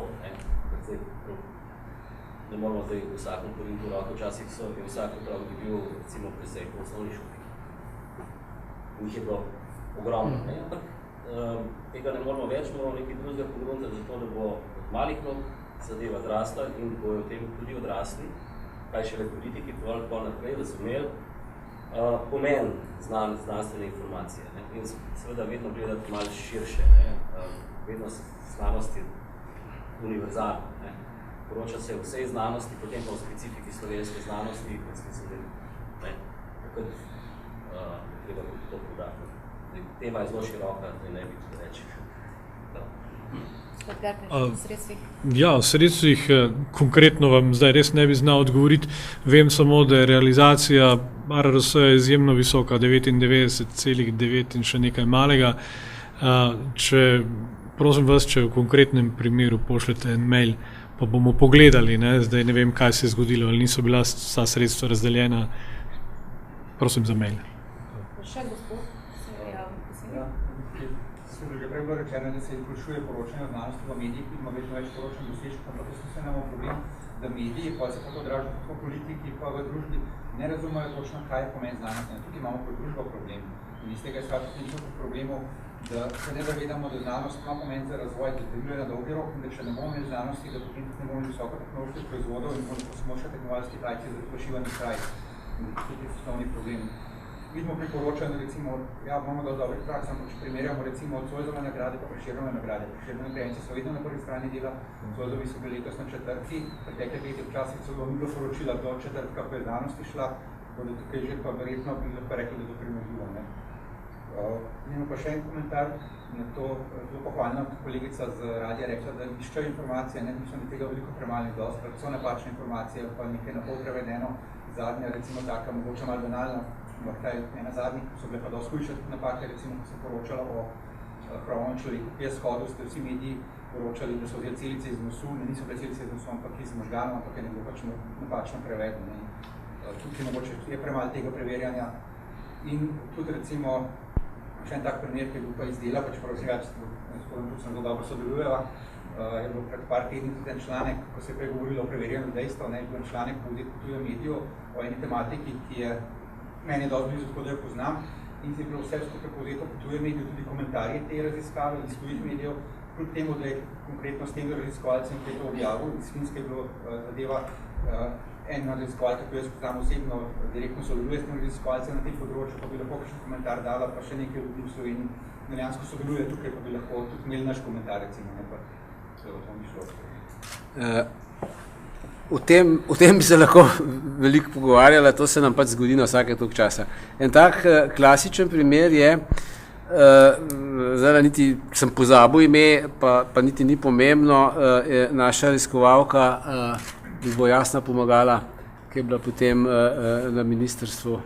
ne moramo zdaj vsakom porintu roko, včasih je vsak otrok bil recimo Presek v osnovni šoli. Njih je bilo ogromno, ampak tega ne moramo več, moramo nekaj drugega pogruntati zato, da bo od malih nog zadeva odrasla in bojo v tem tudi odrasli, kaj šele politiki, pa naprej, da so imeli pomen znanstvene informacije. In seveda vedno gledati malo širše, vedno znanost je univerzalna. Poroča se vsej znanosti, potem pa v specifiki slovenske znanosti, in mislim, da takrat treba tudi to podati. Tema je zelo široka, da ne bi tudi reči. Ja, v sredstvih konkretno vam zdaj res ne bi znal odgovoriti. Vem samo, da je realizacija RRS izjemno visoka, 99,9 in še nekaj malega. Prosim vas, če v konkretnem primeru pošljete en mail, pa bomo pogledali, zdaj ne vem, kaj se je zgodilo, ali niso bila vsa sredstva razdeljena. Prosim za mail. Še gospod se je javil. Že prej bilo rečeno, da se izboljšuje poročanje o znanosti v medijih, vidimo več poročanja dosežkov, ampak se imamo problem, da mediji, pa se tako odražajo tako politiki, pa v družbi, ne razumejo točno, kaj je pomen znanosti. Tukaj imamo kot družba problem. In iz tega izhaja tudi nekaj problemov, da se ne zavedamo, da znanost ima pomen za razvoj, da deluje na dolgi rok in da če ne bomo imeli znanosti, da potem ne bomo imeli visokotehnoloških proizvodov in bomo samo še tehnološki trajci za pošivanje kraj. Tukaj je osnovni problem. Vidimo priporočeno, recimo, imamo dosti dobrih praks, ampak če primerjamo recimo od Zoisove nagrade pa Prešernove nagrade. Prešernove nagrajenci so vedno na prvi strani dela, Zoisovi so bili letos na četrtki, pretekle leti včasih celo ni bilo poročila do četrtka, ko je znanosti šla, tako da tukaj že pa verjetno bi lahko rekli, da je to primerljivo. Imamo pa še en komentar na to, zelo pohvalna kolegica z radija rekla, da iščejo informacije, mislim, da tega veliko premalnih dosti, so napačne informacije, pa nekaj napol prevedeno, zadnja recimo taka, mogoče malo banalna, ena zadnjih, so bile pa dosti hujše napake, recimo, ko se poročalo o krovnem človeku, ki je shodil, ste vsi mediji poročali, da so vzeli celice iz nosu, ne niso bile celice iz nosu, ampak iz možganov, ampak je nekdo pač napačno preveden. Tukaj mogoče je premalo tega preverjanja. In tudi recimo, še en tak primer, ki je bil pa izdela, pač pravzaprav gospodom tudi zelo dobro sodelujeva, je bil pred par tedni tudi en članek, ko se je prej govorilo o preverjanju dejstva, je bil en članek v tujem mediju o eni tematiki, ki je meni dosti blizu, tako da jo poznam, in je bilo vse skupaj povzeto po tujem mediju, tudi komentarje te raziskave iz tujih medijev, kljub temu, da je konkretno s tem raziskovalcem, ki je to objavil, iz Finske je bilo zadeva ena raziskovalka, ki jo jaz poznam osebno, direktno sodeluje s tem raziskovalcem na tem področju, pa bi lahko kakšen komentar dala, pa še nekaj ljudi v Sloveniji dejansko sodeluje tukaj, pa bi lahko tudi imeli naš komentar, recimo, ne pa celo to ni šlo. O tem bi se lahko veliko pogovarjala, to se nam pač zgodi na vsake toliko časa. En tak klasičen primer je, zdaj niti sem pozabil ime, pa niti ni pomembno, je naša raziskovalka, bi bo Jasna pomagala, ki je bila potem na ministrstvu,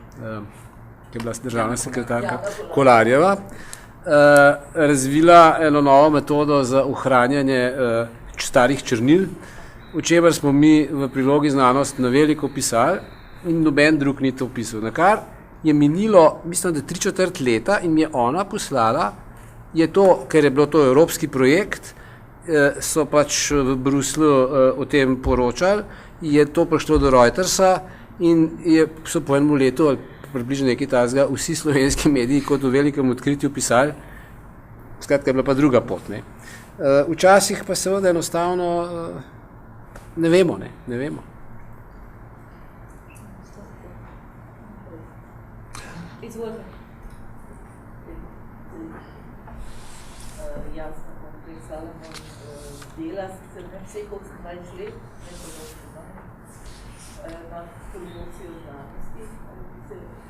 ki je bila državna sekretarka Kolarjeva, razvila eno novo metodo za ohranjanje starih črnil, o čemer smo mi v prilogi Znanost na veliko pisali in noben drug ni to pisal. Nakar je minilo, mislim, da 3/4 leta in mi je ona poslala, je to, ker je bilo to evropski projekt, so pač v Bruslju o tem poročali, je to prišlo do Reutersa in so po enem letu ali približno nekaj takega vsi slovenski mediji kot v velikem odkritju pisali, skratka je bila pa druga pot. Ne. Včasih pa seveda enostavno ne vemo. Izvolite. Jasno, kompleksalno dela, sicer ne vseh 28 let, ne pa na promocijo znanosti.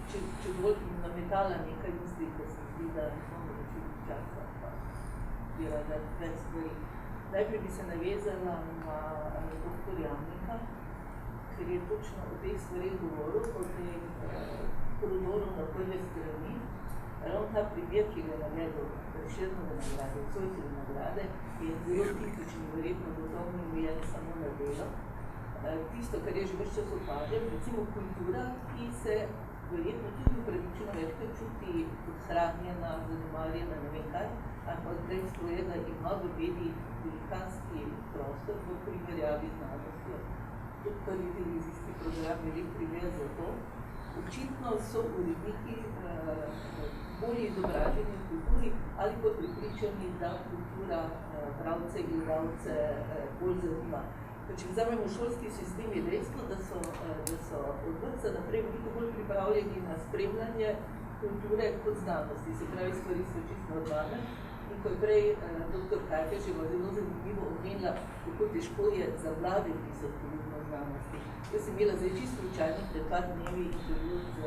Če bolj nametala nekaj misli, ko se zdi, da imamo veliko časa, pa dela več stvari. Najprej bi se navezala na dr. Jamnika, ker je točno o teh stvarih govoril, o tem koridoru na prve strani. Ravno ta primer, ki ga je navedel Prešernove nagrade, Zoisove nagrade, je zelo tipičen, verjetno gotovo ni umejen samo na delo. Tisto, kar je že več čas opažen, recimo kultura, ki se verjetno tudi upravičeno večkrat čuti odhranjena, zanemarjena, ne vem kaj, ampak dejstvo je, da ima v medijih velikanski prostor v primerjavi z znanostjo. Tudi prvi televizijski program je lep primer za to. Očitno so uredniki bolje izobraženi v kulturi ali pa pripričani, da kultura bralce, gledalce bolj zanima. Če vzamemo šolski sistem, je dejstvo, da so od vrtca naprej veliko bolj pripravljeni na spremljanje kulture kot znanosti. Se pravi, stvari so čisto normalne. In ko je prej dr. Kajfeževa zelo zanimivo omenila, kako težko je za mlade pisati podobno znanosti. Jaz sem imela zdaj čisto slučajno pred par dnevi intervju z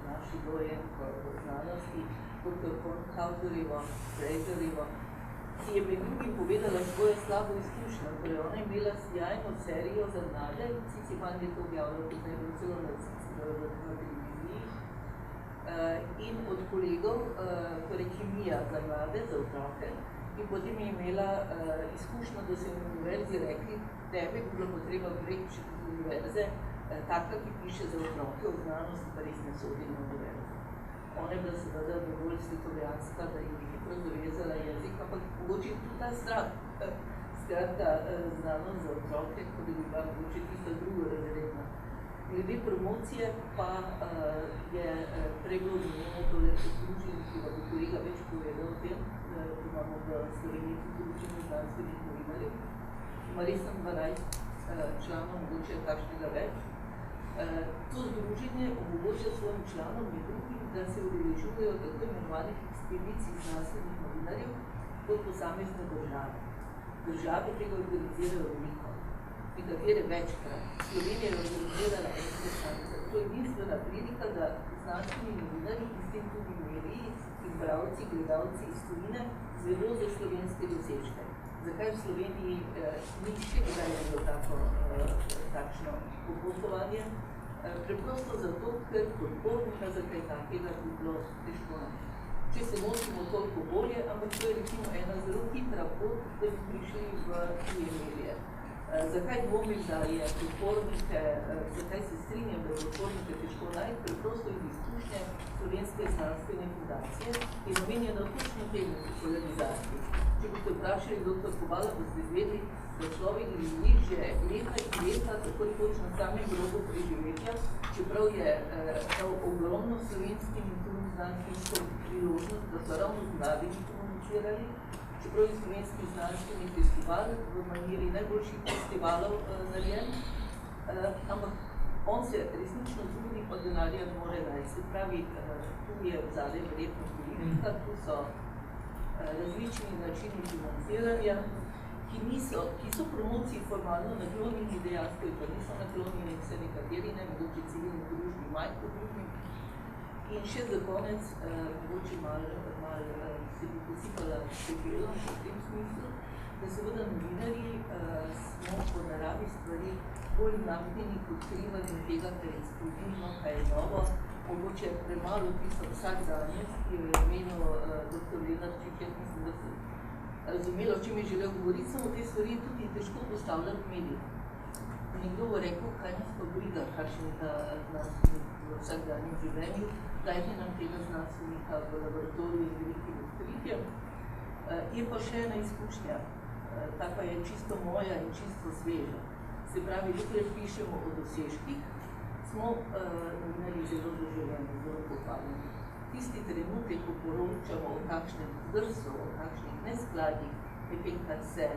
našo dojenko znanosti, dr. Kornhauserjevo, Fraserjevo, ki je med drugim povedala svojo slabo izkušnjo, torej ona je imela sjajno serijo za mlade, Ciciban je to objavljala, potem je celo na televiziji, in od kolegov, torej kemija za mlade, za otroke, in potem je imela izkušnjo, da so jim v univerzi rekli, tebe bi bilo potreba vreči v univerze, taka, ki piše za otroke v znanosti, pa res ne sodi na univerze. Ona je bila seveda dovolj svetovljanska, da je hitro zavezala jezik, ampak mogoče tudi ta strah, skratka, znanost za otroke, kot bi bila mogoče tista drugorazredna. Glede promocije pa je prej bilo zanimljivo tole združenje, ki ga bo kolega več povedal o tem, da imamo v Sloveniji tudi združenje znanstvenih novinarjev. Imali sem 12 članov, mogoče kakšnega več. To združenje omogoča svojim članom med drugim, da se udeležujejo tako imenovanih ekspedicij znanstvenih novinarjev kot posamezne države. Države tega organizirajo veliko, nekatere večkrat. Slovenija je organizirala enkrat samca. To je edinstvena prilika, da znanstveni novinarji in s tem tudi mediji in bralci, gledalci iz tujine zvedo za slovenske dosežke. Zakaj v Sloveniji ni še kdaj bilo takšno popotovanje? Preprosto zato, ker podpornika za kaj takega bi bilo težko naći. če se nosimo toliko bolje, ampak to je recimo ena zelo hitra pot, da bi prišli v tuje medije. Zakaj dvomim, da je podpornike, zakaj se strinjam, da je podpornike težko najti, preprosto iz izkušnje Slovenske znanstvene fundacije in omenjeno točno temu popularizaciji. Če boste vprašali dr. Kovala, boste izvedli, da človek živi že leta in leta, tako rekoč na samem grobu preživetja, čeprav je dal ogromno slovenskim in tujim znanstvenikom priložnost, da so ravno z mladimi komunicirali, čeprav je slovenski znanstveni festival v maniri najboljših festivalov narejen, ampak on se resnično trudi, pa denarja more najti. Se pravi, tu je vzadej verjetno politika, tu so različni načini financiranja, ki so promociji formalno naklonjeni, dejansko pa niso naklonjeni, se nekateri ne, mogoče civilni družbi, majhni družbi. In še za konec, mogoče malo se bi posipala pepelom v tem smislu, da seveda novinarji smo po naravi stvari bolj nagnjeni k odkrivanju tega, kar je spodobno, kaj je novo, mogoče premalo pisal vsak danes, ki je omenil dr. Lenarčič, jaz mislim, da sem razumela, o čem je želel govoriti, samo te stvari je tudi težko postavljati v medijih. Nekdo bo rekel, kaj nas pa briga, kakšnega znanstvenika v vsakdanjem življenju, dajte nam tega znanstvenika v laboratoriju z velikim odkritjem. Je pa še ena izkušnja, ta pa je čisto moja in čisto sveža. Se pravi, dokler pišemo o dosežkih, smo novinarji zelo doživljeni, zelo pohvaljeni. Tisti trenutek, ko poročamo o kakšnem zdrsu, o kakšnih neskladih, nekaj, kar se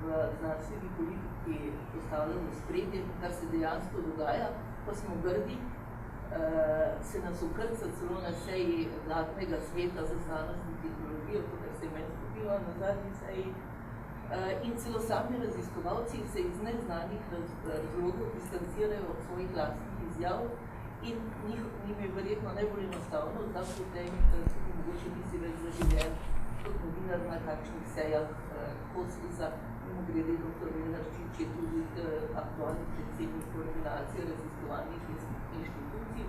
v znanstveni politiki postavlja v spredje, kar se dejansko dogaja, pa smo grdi, se nas ukrca celo na seji vladnega sveta za znanost in tehnologijo, to, kar se je meni zgodilo na zadnji seji, in celo sami raziskovalci se iz neznanih razlogov distancirajo od svojih lastnih izjav in njim je verjetno najbolj enostavno, da potem tudi mogoče nisi več zaživljen kot novinar na kakšnih sejah Kosliza, mimogrede dr. Lenarčič je tudi aktualni predsednik koordinacije raziskovalnih inštitucij,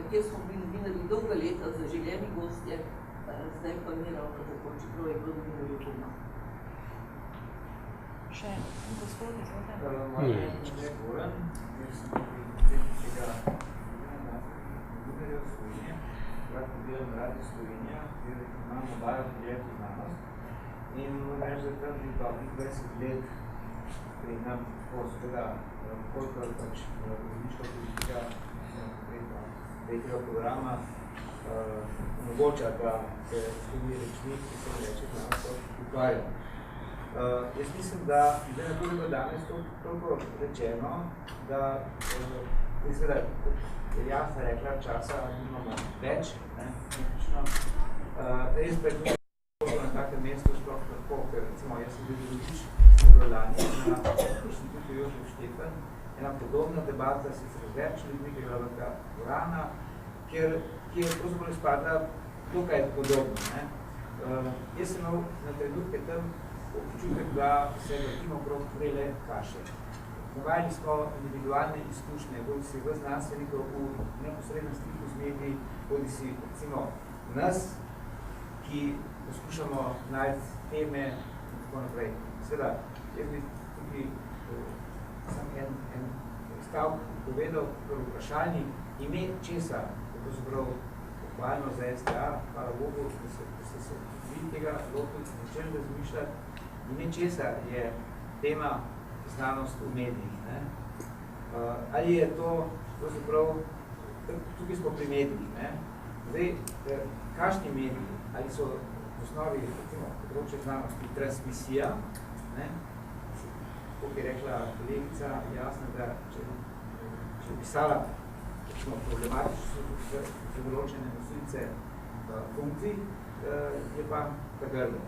kjer smo bili novinarji dolga leta zaželjeni gostje, zdaj pa ni ravno tako, čeprav je bilo novinarjev doma. Še gospod, izvolite. Moje ime je Goran, jaz sem predsednik tega novinarjev Slovenije, kratko delam na Radio Slovenija, kjer imamo oddajo Pogled v znanost. In moram reči, da tam že dobrih 20 let spremljam tako seveda, kolikor pač različna politika tega programa omogoča, da se s temi rečmi, ki se reče, znanost ukvarjam. Jaz mislim, da je tudi danes toliko rečeno, da seveda je jasno rekla časa, imamo več, res pa je tudi na takem mestu sploh tako, ker recimo jaz sem bil drugič v lani na inštitutu Jožef Štefan, ena podobna debata se z več ljudmi, ki je bila velika dvorana, ki je pravzaprav izpadla dokaj podobno. Jaz sem imel na trenutke tam občutek, da se vrtimo okrog vrele kaše. Navajali smo individualne izkušnje, bodi si v znanstvenikov v neposrednem stiku z mediji, bodi si recimo nas, ki poskušamo najti teme in tako naprej. Seveda, jaz bi tukaj sam en stavk povedal, vprašalnik ime česa, to se prav pohvalno za STA, hvala Bogu, da se vi tega lotili začeli razmišljati. Ime česa je tema znanost v medijih. Ali je to, pravzaprav, tukaj smo pri medijih. Zdaj, kakšni mediji, ali so v osnovi, recimo, področje znanosti transmisija, kot je rekla kolegica, jasno, da če pisala problematično za določene nosilce funkcij, je pa grlo.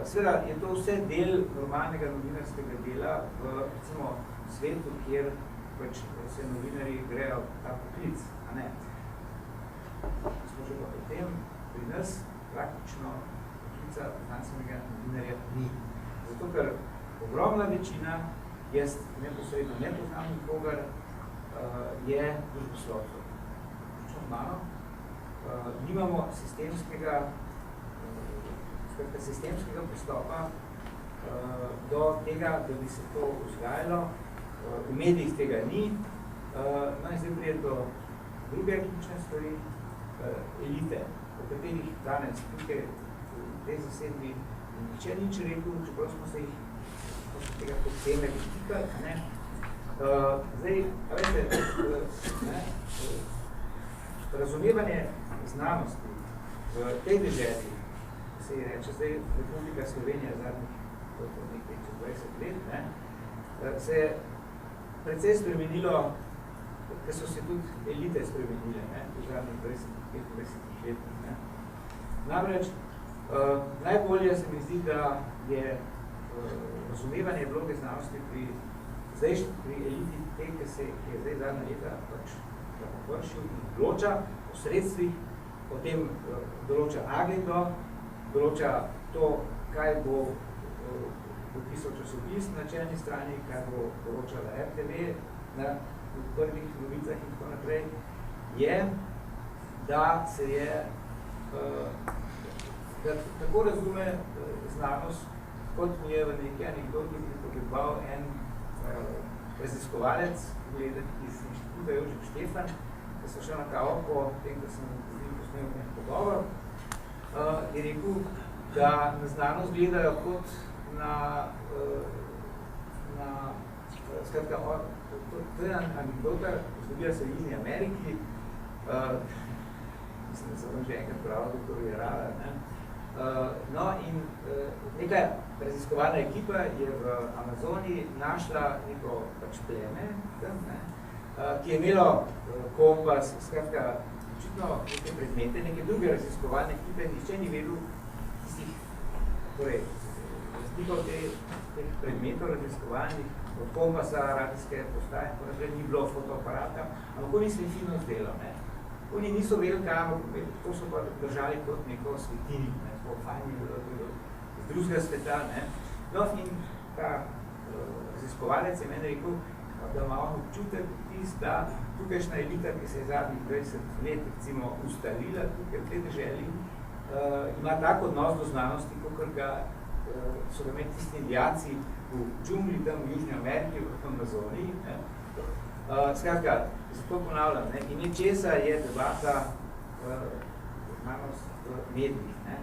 Seveda je to vse del normalnega novinarskega dela v recimo svetu, kjer pač se novinarji grejo ta poklic, a ne. Smo že pa pri tem, pri nas praktično poklica znanstvenega novinarja ni. Zato, ker ogromna večina, jaz neposredno ne poznam nikogar, je družboslovcev. Vključno malo, nimamo sistemskega pristopa do tega, da bi se to vzgajalo. V medijih tega ni. No in zdaj prije do druge ključne stvari, elite, o katerih danes tukaj v tej zasedbi nihče nič rekel, čeprav smo se jih tega podtemnega tikali, ne. Zdaj, a veste, razumevanje znanosti v tej deželi, se je reče zdaj Republika Slovenija zadnjih nekaj 20 let, ne, se je precej spremenilo, ker so se tudi elite spremenile, ne, v zadnjih 20-25 letih. Ne. Namreč, najbolje se mi zdi, da je razumevanje vloge znanosti pri eliti te, ki je zdaj zadnja leta pač površil in določa o sredstvih, o tem določa agendo, določa to, kaj bo podpisal časopis na čelni strani, kaj bo poročala RTV na prvih novicah in tako naprej, je, da se je da tako razume znanost, kot mu je v neki anekdoti pripovedoval en raziskovalec iz inštituta Jožef Štefan, ki so šel na kavo po tem, da sem z njim posnel en pogovor, je rekel, da na znanost gledajo kot skratka, to je anekdota, zgodila se v Južni Ameriki, mislim, da sem vam že enkrat pravil, doktor Jerala, ne. No in neka raziskovalna ekipa je v Amazoniji našla neko pač pleme, ne, ki je imelo kompas, skratka, očitno neke predmete, neke druge raziskovalne ekipe, nihče ni vedel tistih, torej, razlikov teh predmetov raziskovalnih, od kompasa, radijske postaje, tako naprej, ni bilo fotoaparata, ampak oni se fino zdelo, ne. Oni niso vedeli, kaj, to so pa držali kot neko svetinik, ne, tako fajni iz drugega sveta, ne. No, in ta raziskovalec je meni rekel, da ima on občutek da tukajšnja elita, ki se je zadnjih 20 let, recimo, ustalila tukaj v tej deželi, ima tak odnos do znanosti, kakor ga so ga imeli tisti indijanci v džungli, tam v Južni Ameriki, v Amazoniji, ne. Skratka, zato ponavljam, ne, in česa je debata znanost v medijih, ne.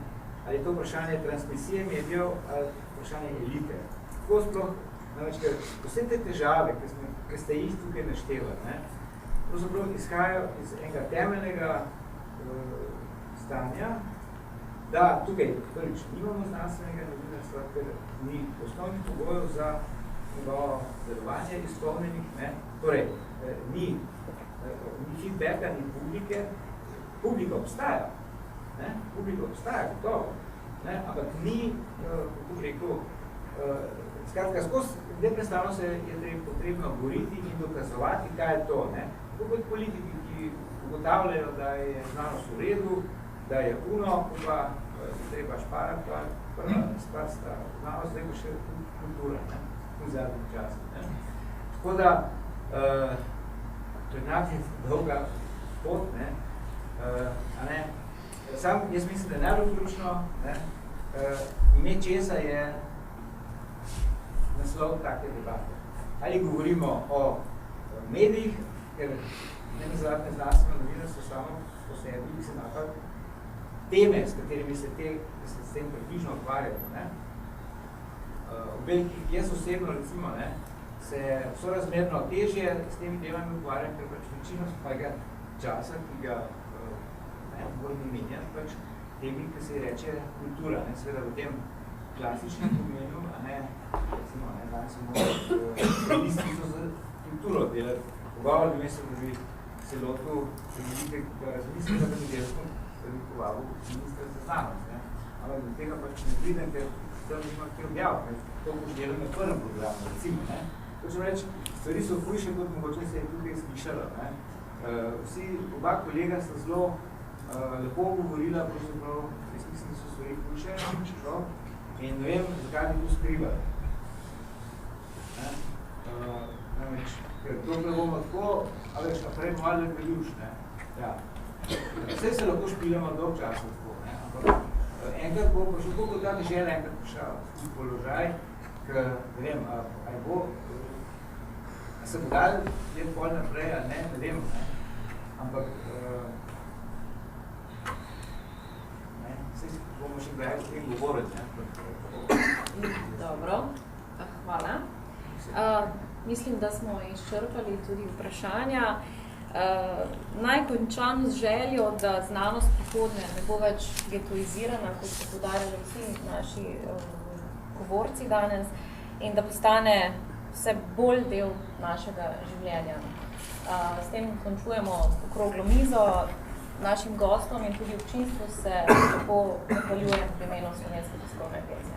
Ali je to vprašanje transmisije medijev, ali vprašanje elite. Tako sploh, namreč, ker vse te težave, ki ste jih tukaj naštevali, ne, pravzaprav izhajajo iz enega temeljnega stanja, da tukaj prvič nimamo znanstvenega novinarstva, ker ni osnovnih pogojev za njegovo delovanje izpolnjenih, ne, torej ni feedbacka, ni publike, publika obstaja, ne, publika obstaja, gotovo, ne, ampak ni, kako bi rekel, skratka, skozi neprestano se je potrebno boriti in dokazovati, kaj je to, ne, tako kot politiki, ki ugotavljajo, da je znanost v redu, da je puno, pa treba šparati, pa prva stvar sta znanost, zdaj pa še kultura, ne, v zadnjih časih, ne. Tako da, to je naprej dolga pot, ne, a ne, sam, jaz mislim, da je najbolj ključno, ne, ime česa je naslov take debate. Ali govorimo o medijih, ker nezadnje znanstveno novinarstvo samo po sebi, se napad, teme, s katerimi se s tem približno ukvarjamo, ne, jaz osebno, recimo, ne, se sorazmerno težje s temi temami ukvarjam, ker pač večino svojega časa, ki ga bolj namenjam, pač temi, ki se reče kultura, ne, seveda v tem klasičnem pomenu, a ne, recimo, ne, danes smo listico za kulturo delati. Pogovor bi mislim, da bi se lotil velikega razmislika, da bi delsko previkovalo ministra za znanost, ne. Ampak do tega pač ne pridem, ker tam nima kaj objaviti, to boš delal na prvem programu, recimo, ne. Hočem reči, stvari so hujše, kot mogoče se je tukaj slišalo, ne. Vsi, oba kolega sta zelo lepo govorila, pravzaprav, jaz mislim, da so stvari hujše, in ne vem, zakaj bi to skrivali. Namreč, ker to ne bomo tako, ali še naprej malo gledjuš, ne. Ja. Vse se lahko špilamo dolg čas lahko, ampak enkrat bo prišel, koliko ta dežela enkrat prišel v položaj, ker ne vem, ali bo, a se bo dal jem pol naprej, ali ne vem, ampak vse bomo še kdaj o tem govoriti. Dobro, hvala. Mislim, da smo izčrpali tudi vprašanja. Naj končam z željo, da znanost prihodnje ne bo več getoizirana, kot so poudarjali vsi naši govorci danes, in da postane vse bolj del našega življenja. S tem končujemo okroglo mizo. Našim gostom in tudi občinstvu se lepo zahvaljujem v imenu Slovenske tiskovne agencije.